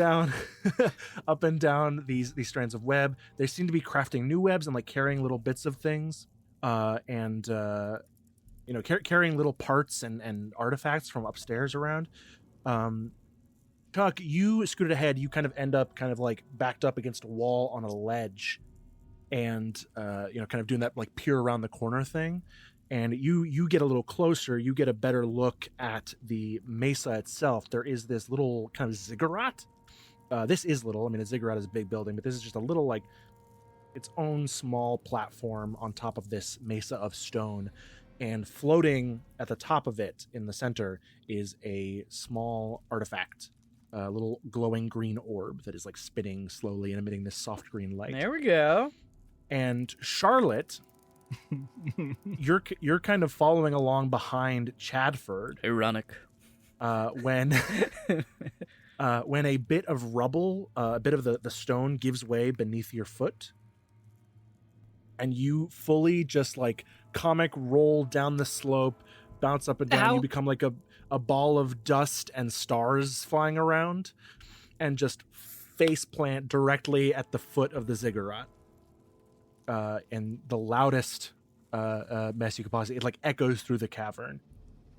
up and down these strands of web. They seem to be crafting new webs and like carrying little bits of things, and carrying little parts and artifacts from upstairs around. Chuck, you scooted ahead. You kind of end up kind of like backed up against a wall on a ledge, and kind of doing that like peer around the corner thing. And you get a little closer, you get a better look at the mesa itself. There is this little kind of ziggurat. This is little. I mean, a ziggurat is a big building, but this is just a little like its own small platform on top of this mesa of stone. And floating at the top of it in the center is a small artifact, a little glowing green orb that is like spinning slowly and emitting this soft green light. There we go. And Charlotte, you're kind of following along behind Chadford Ironic. when a bit of rubble, a bit of the stone gives way beneath your foot, and you fully just like comic roll down the slope, bounce up and down. Ow. You become like a ball of dust and stars flying around, and just face plant directly at the foot of the ziggurat. And the loudest mess you could possibly, it like echoes through the cavern,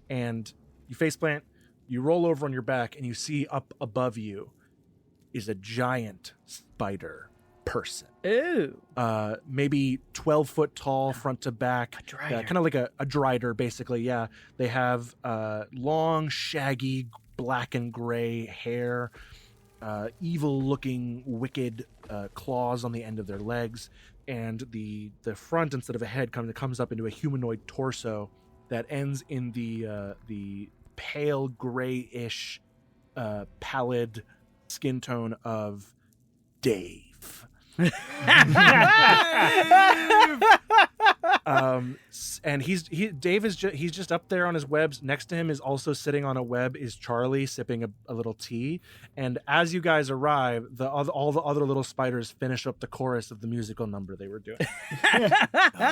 and you face plant, you roll over on your back, and you see up above you is a giant spider person. Ooh. Maybe 12 foot tall, front to back. A drider. Kind of like a drider, basically. Yeah. They have long, shaggy, black and gray hair, evil-looking, wicked claws on the end of their legs, and the front, instead of a head, comes up into a humanoid torso that ends in the pale grayish, pallid skin tone of Dave. And Dave is he's just up there on his webs. Next to him is also sitting on a web is Charlie sipping a little tea. And as you guys arrive, all the other little spiders finish up the chorus of the musical number they were doing.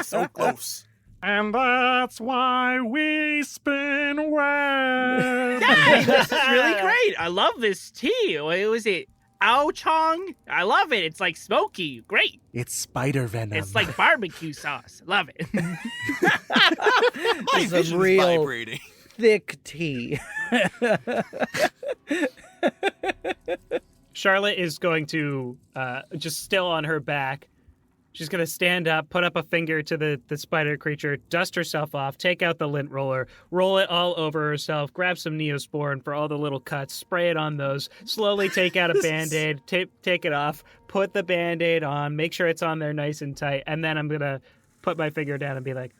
So close. And that's why we spin webs. Yay, this is really great. I love this tea. What was it? Ao Chong? I love it. It's like smoky. Great. It's spider venom. It's like barbecue sauce. Love it. My It's a vision's real- vibrating. Thick tea. Charlotte is going to, just still on her back, she's going to stand up, put up a finger to the spider creature, dust herself off, take out the lint roller, roll it all over herself, grab some Neosporin for all the little cuts, spray it on those, slowly take out a Band-Aid, take it off, put the Band-Aid on, make sure it's on there nice and tight, and then I'm going to put my finger down and be like,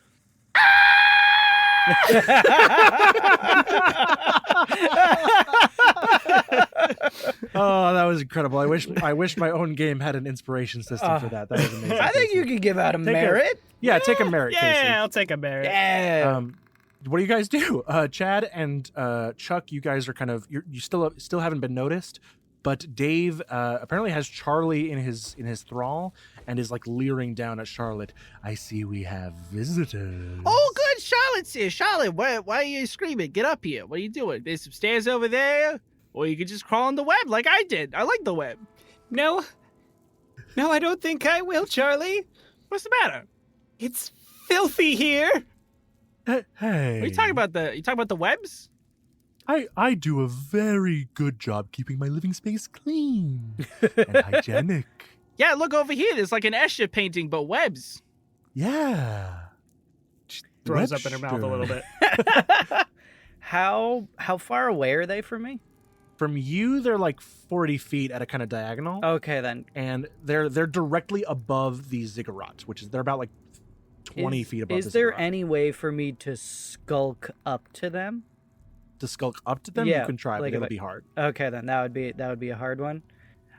Oh, that was incredible. I wish my own game had an inspiration system for that. That was amazing. I think you could give out a Take a- merit. take a merit, Casey. yeah, I'll take a merit. Yeah. What do you guys do? Chad and Chuck, you guys are kind of you still haven't been noticed, but Dave apparently has Charlie in his thrall and is like leering down at Charlotte. I see we have visitors. Oh, good. Charlotte's here. Charlotte, why are you screaming? Get up here. What are you doing? There's some stairs over there. Or you could just crawl on the web like I did. I like the web. No, I don't think I will, Charlie. What's the matter? It's filthy here. Hey, Are you talking about the webs? I do a very good job keeping my living space clean and hygienic. Yeah, look over here. There's like an Escher painting, but webs. Yeah. Throws up in her mouth a little bit. How far away are they from me? From you, they're like 40 feet at a kind of diagonal. Okay, then. And they're directly above the ziggurats, which is they're about like 20 feet above. Is there any way for me to skulk up to them? to skulk up to them? Yeah, You can try, like but it'll if be hard. Okay, then that would be a hard one.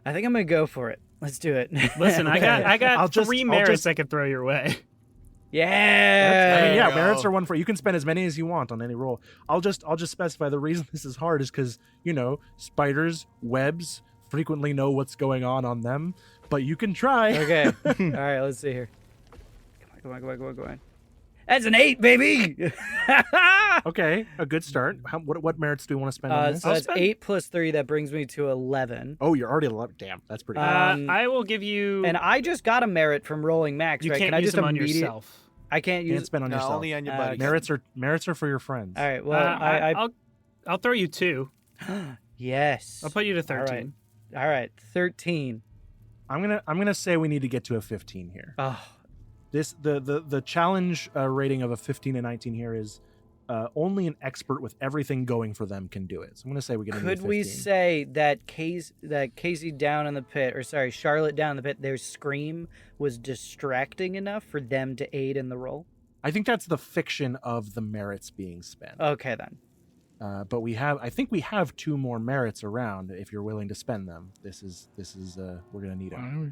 I think I'm gonna go for it. Let's do it. Listen, I got I'll just- three I'll merits just- I could throw your way. Yeah. I mean, yeah, go. merits are one for you can spend as many as you want on any roll. I'll just specify the reason this is hard is because spiders, webs frequently know what's going on them, but you can try. Okay. All right, let's see here. Come on. That's an 8, baby. Okay, a good start. What merits do we want to spend on this? So that's spend- 8 plus 3. That brings me to 11. Oh, you're already 11. Damn, that's pretty good. I will give you. And I just got a merit from rolling max, you right? can't Can I use just them on immediate- yourself. I can't use. Can't spend on No, yourself. only on your buddies. Merits are for your friends. All right. Well, I'll throw you 2. yes. I'll put you to 13. All right. 13. I'm gonna say we need to get to a 15 here. Oh, This the challenge rating of a 15 and 19 here is only an expert with everything going for them can do it. So I'm gonna say we get. could we say that Casey down in the pit, or sorry, Charlotte down in the pit, their scream was distracting enough for them to aid in the roll? I think that's the fiction of the merits being spent. Okay then. But I think we have 2 more merits around if you're willing to spend them. This is we're gonna need them.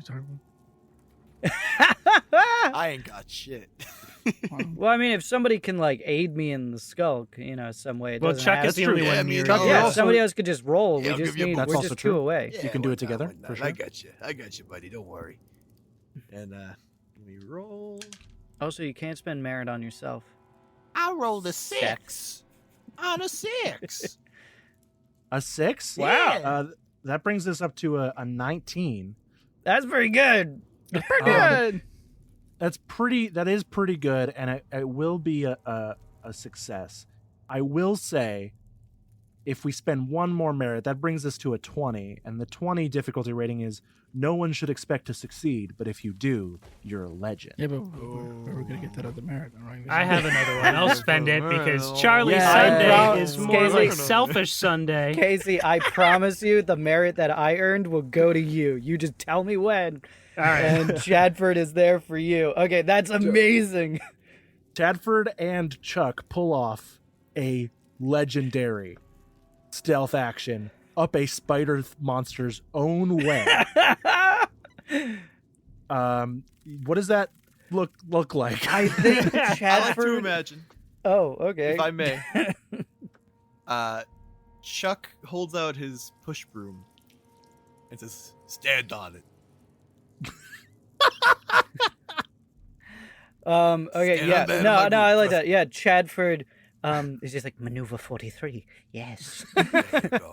I ain't got shit. Well, I mean, if somebody can like aid me in the skulk, some way. It Well, doesn't Chuck have is the to- only Yeah, I one mean, near Chuck- you. Yeah, also- somebody else could just roll. Yeah, I'll we just give you a need. bonus. That's We're also just true. 2 away. You can do it together, why not? for sure. I got you, buddy. Don't worry. And let me roll. Also, you can't spend merit on yourself. I rolled a 6 on a 6. A 6? Wow. That brings us up to a 19. That's pretty good. Pretty good. That is pretty good, and it will be a success. I will say if we spend one more merit, that brings us to a 20. And the 20 difficulty rating is no one should expect to succeed, but if you do, you're a legend. Yeah, but we're gonna get that other merit, right? I have another one. I'll spend it because Charlie Yeah, Sunday is more Casey- like selfish Sunday. Casey, I promise you the merit that I earned will go to you. You just tell me when. All right. And Chadford is there for you. Okay, that's amazing. Chadford and Chuck pull off a legendary stealth action up a spider monster's own web. What does that look like? I think I like to Chadford. imagine, Oh, okay. if I may. Chuck holds out his push broom and says, "Stand on it." Okay, Stand yeah. on that, No, my I like boots. that. Yeah, Chadford is just like maneuver 43. Yes.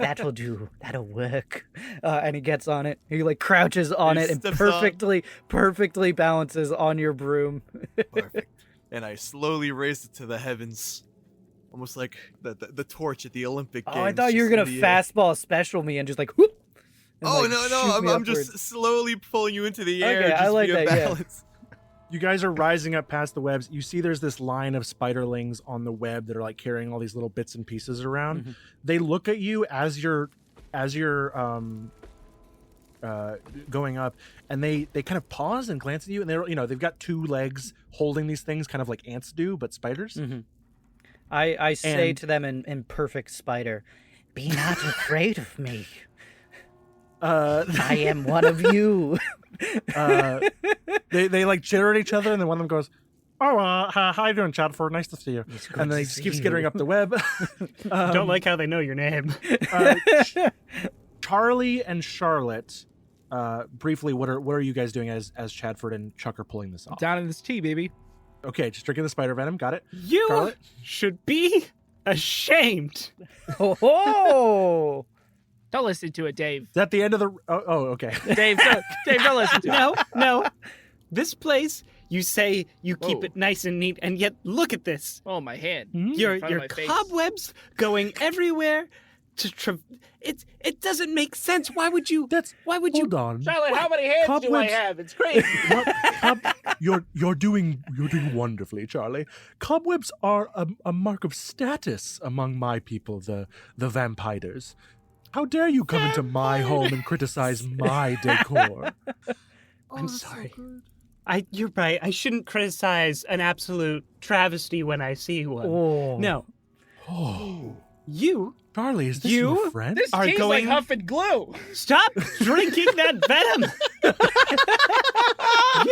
That'll do. That'll work. And he gets on it. He like crouches on He it and steps on. perfectly balances on your broom. Perfect. And I slowly raised it to the heavens, almost like the torch at the Olympic Games. Oh, I thought you were just gonna in the air. fastball special me and just like whoop. and, Oh like, no, shoot me I'm upward. just slowly pulling you into the air. Okay, I just like via that, yeah. balance. You guys are rising up past the webs. You see there's this line of spiderlings on the web that are like carrying all these little bits and pieces around. Mhm. They look at you as you're going up, and they kind of pause and glance at you, and they're they've got two legs holding these things, kind of like ants do, but spiders. Mhm. I say And- to them in perfect spider, be not afraid of me. I am one of you. They like chitter at each other, and then one of them goes, "Oh, how you doing, Chadford? Nice to see you." It's good And then to they just see keep you. skittering up the web. Don't like how they know your name. Charlie and Charlotte. Briefly, what are you guys doing as Chadford and Chuck are pulling this off? Down in this tea, baby. Okay, just drinking the spider venom. Got it. You Charlotte? should be ashamed. Oh, Don't listen to it, Dave. Is that the end of the? Oh, okay. Dave, don't listen to it. No. This place, you say you keep Whoa. it nice and neat, and yet look at this. Oh, my hand. Your In front of my face. cobwebs going everywhere. It doesn't make sense. Why would you? Hold on. Charlotte, how many hands do I Cobwebs- have? It's crazy. You're doing wonderfully, Charlie. Cobwebs are a mark of status among my people, the vampires. How dare you come into my home and criticize my decor? I'm sorry. You're right. I shouldn't criticize an absolute travesty when I see one. oh. No, Oh, you Charlie, is this You? your friend? This Are tea's going- like huff and glue. stop drinking that venom.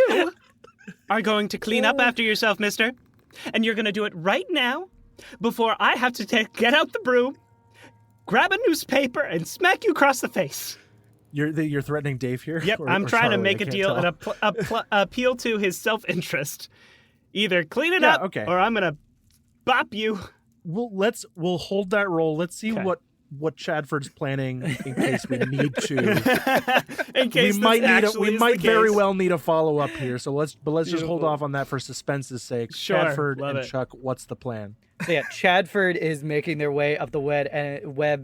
You are going to clean up after yourself, mister. And you're going to do it right now before I have to get out the broom, grab a newspaper, and smack you across the face. You're threatening Dave here? Yep, Or- I'm or trying to Charlie? make I a can't deal tell. and appeal to his self-interest. Either clean it Yeah, up, okay. or I'm going to bop you. We'll hold that roll. Let's see Okay. what Chadford's planning in case we need to. In case we might this need actually we is might the very case. well need a follow up here. So let's just hold Beautiful. off on that for suspense's sake. Sure, Chadford love and it. Chuck, what's the plan? So yeah, Chadford is making their way up the web,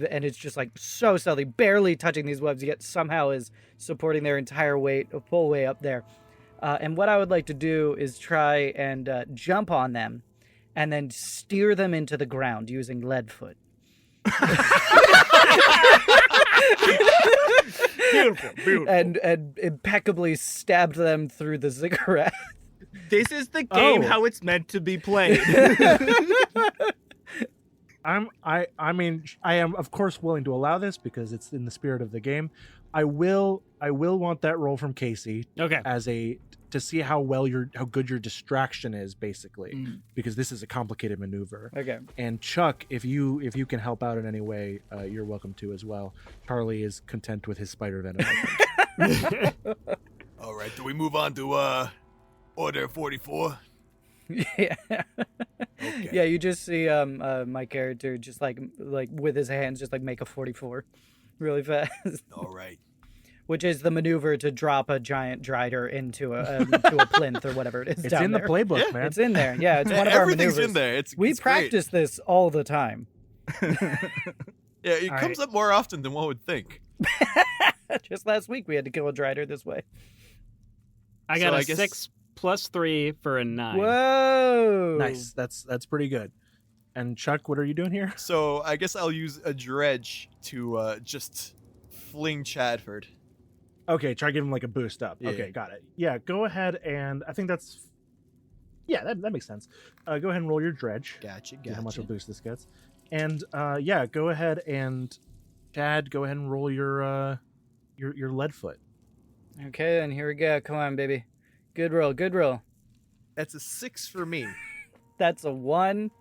and it's just like so stealthy, barely touching these webs, yet somehow is supporting their entire weight, a full way up there. And what I would like to do is try and jump on them, and then steer them into the ground using Leadfoot. Beautiful. And impeccably stabbed them through the ziggurat. This is the game Oh. how it's meant to be played. I mean I am of course willing to allow this because it's in the spirit of the game. I will want that roll from Casey Okay. as to see how good your distraction is, basically, because this is a complicated maneuver. Okay. And Chuck, if you can help out in any way, you're welcome to as well. Charlie is content with his spider venom. I think. All right, do we move on to order 44? Yeah. Okay. Yeah, you just see my character just like with his hands just like make a 44 really fast. All right. Which is the maneuver to drop a giant drider into a plinth or whatever it is. It's down in the there. playbook, man. It's in there. Yeah, it's one of our Everything's maneuvers. in there. We it's great. practice this all the time. Yeah, it All comes right. up more often than one would think. Just last week we had to kill a drider this way. I got So a I guess- 6 plus 3 for a 9. Whoa! Nice. That's pretty good. And Chuck, what are you doing here? So I guess I'll use a dredge to just fling Chadford. Okay, try giving him like a boost up. Yeah. Okay, got it. Yeah, go ahead and I think that's that makes sense. Go ahead and roll your dredge. Gotcha, See how much of a gotcha. boost this gets. And go ahead and Chad, go ahead and roll your lead foot. Okay, then here we go. Come on, baby. Good roll, good roll. That's a 6 for me. That's a 1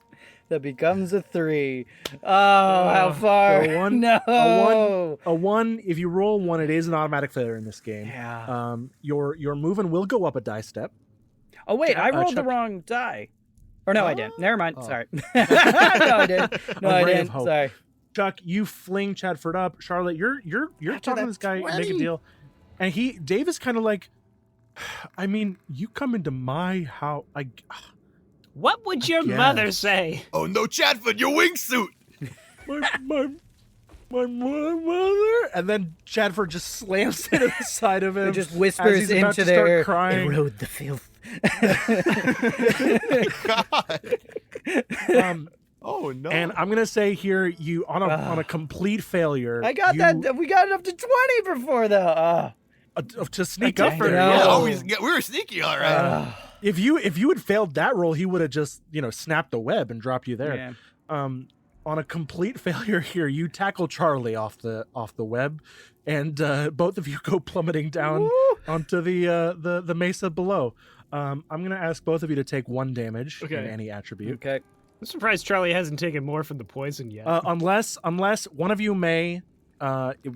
that becomes a 3. Oh, how far? So a 1, No. a 1. If you roll 1, it is an automatic failure in this game. Yeah. Your moving will go up a die step. Oh wait, I rolled the Chuck- wrong die. Or no, I didn't. Never mind. Oh. Sorry. no, I didn't. No, A I ray of didn't. hope. Sorry. Chuck, you fling Chadford up. Charlotte, you're After talking to that this guy, 20. make a deal. And Dave is kind of like, I mean, you come into my house. What would your guess. mother say? Oh no, Chadford, your wingsuit! My mother, and then Chadford just slams into the side of him. It just as whispers he's about into to their start ear. crying. Erode the filth. God. Oh no. And I'm gonna say here, you on a complete failure. I got that. We got it up to 20 before though. To sneak I up for know. yeah, you. we were sneaky, all right. If you had failed that roll, he would have just snapped the web and dropped you there. Yeah. On a complete failure here, you tackle Charlie off the web, and both of you go plummeting down onto the mesa below. I'm gonna ask both of you to take 1 damage in Okay. any attribute, Okay. I'm surprised Charlie hasn't taken more from the poison yet. unless one of you may,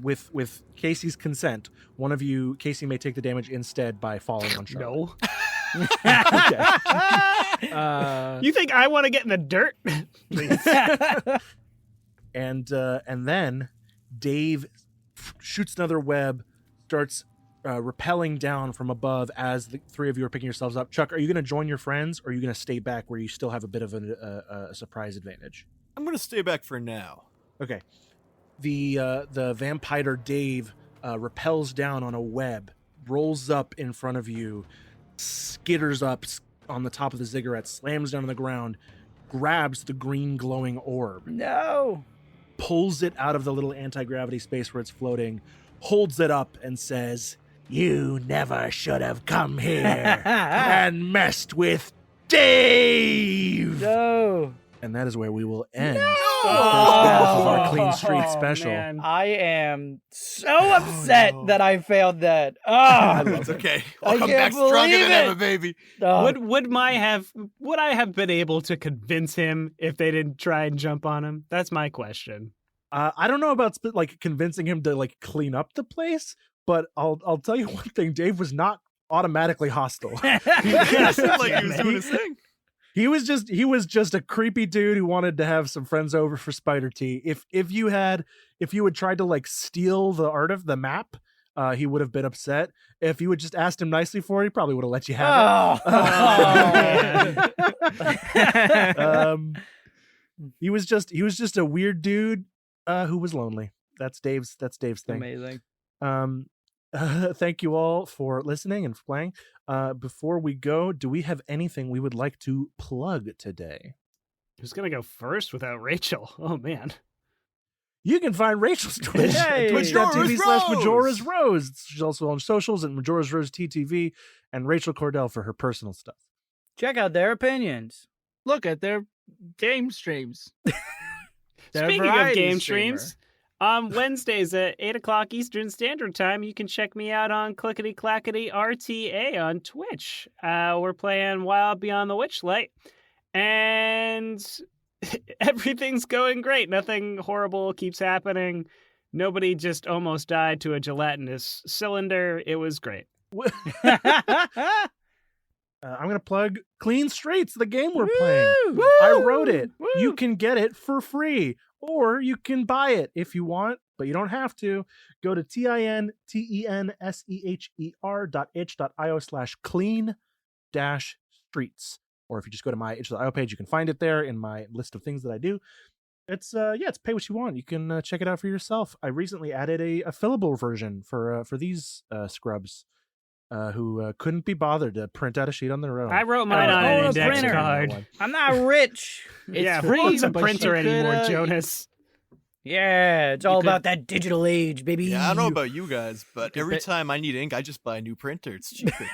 with Casey's consent, Casey may take the damage instead by falling on Charlie. No. Okay. You think I want to get in the dirt? And then Dave shoots another web, starts rappelling down from above as the 3 of you are picking yourselves up. Chuck, are you going to join your friends, or are you going to stay back where you still have a bit of a surprise advantage? I'm gonna stay back for now. Okay. The vampire Dave rappels down on a web, rolls up in front of you, skitters up on the top of the ziggurat, slams down on the ground, grabs the green glowing orb, No. pulls it out of the little anti-gravity space where it's floating, holds it up and says, "You never should have come here and messed with Dave." No. And that is where we will end Oh, the first half of our Clean Street special. Man. I am so upset no. that I failed that. Oh, It's okay. I I'll come can't back stronger believe than it. ever, baby. oh. Would I have been able to convince him if they didn't try and jump on him? That's my question. I don't know about convincing him to clean up the place, but I'll tell you one thing: Dave was not automatically hostile. Yeah, it seemed like he was doing his thing. He was just a creepy dude who wanted to have some friends over for spider tea. If you had tried to steal the art of the map, he would have been upset. If you had just asked him nicely for it, he probably would have let you have it. He was just a weird dude who was lonely. That's Dave's thing. Amazing. Thank you all for listening and for playing. Before we go, do we have anything we would like to plug today? Who's gonna go first without Rachel? Oh man. You can find Rachel's Twitch at Hey. twitch.tv/Majora's Rose. She's also on socials at Majora's Rose TTV, and Rachel Cordell for her personal stuff. Check out their opinions. Look at their game streams. They're a Speaking of variety game streamer. streams, on Wednesdays at 8 o'clock Eastern Standard Time, you can check me out on Clickety Clackety RTA on Twitch. We're playing Wild Beyond the Witchlight, and everything's going great. Nothing horrible keeps happening. Nobody just almost died to a gelatinous cylinder. It was great. I'm going to plug Clean Streets, the game we're playing. Woo! I wrote it. Woo! You can get it for free, or you can buy it if you want, but you don't have to. Go to tintenseher.itch.io/clean-streets. Or if you just go to my itch.io page, you can find it there in my list of things that I do. It's it's pay what you want. You can check it out for yourself. I recently added a fillable version for these scrubs who couldn't be bothered to print out a sheet on their own. I wrote mine on an index printer. card. I'm not rich. Yeah, free, who owns a but printer you could, anymore, Jonas? Yeah, it's all about that digital age, baby. Yeah, I don't know about you guys, but every time I need ink, I just buy a new printer. It's cheaper.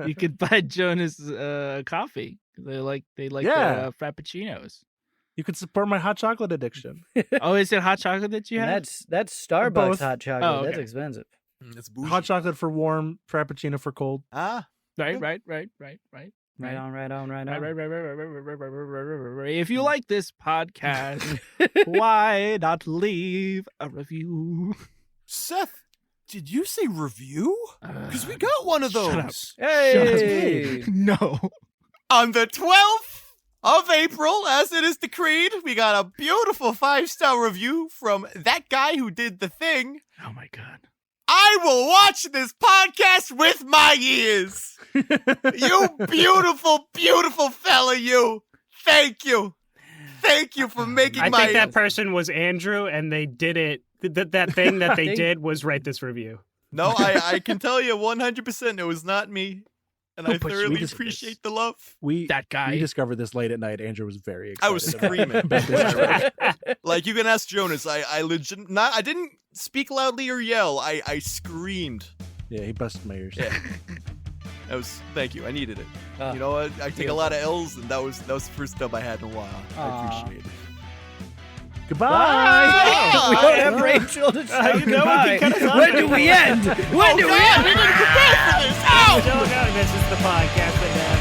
You could buy Jonas coffee. They like frappuccinos. You could support my hot chocolate addiction. Oh, is it hot chocolate that you And have? that's Starbucks Both. hot chocolate. Oh, okay. That's expensive. It's bougie. Hot chocolate for warm, frappuccino for cold. Ah, Right. Right on. If you like this podcast, why not leave a review? Seth, did you say review? Because we got one of shut those. Hey! No. On the 12th of April, as it is decreed, we got a beautiful 5-star review from that guy who did the thing. Oh my god. I will watch this podcast with my ears. You beautiful, beautiful fella, you. Thank you. Thank you for making I my... think that person was Andrew, and they did it. That thing that they did was write this review. No, I can tell you 100% it was not me. And I But thoroughly we just- appreciate the love. That guy. We discovered this late at night. Andrew was very excited. I was about screaming. about this. Like, you can ask Jonas. I legit... I didn't speak loudly or yell. I screamed. Yeah, he busted my ears. Yeah. That was... Thank you. I needed it. Ah, You know what? I take a beautiful. lot of L's, and that was the first dub I had in a while. I Aw. appreciate it. Goodbye. We don't have Rachel to shout you know, we goodbye. can cut us off When do we end? When do we end? We didn't prepare for this! Ow! No, this is the podcast that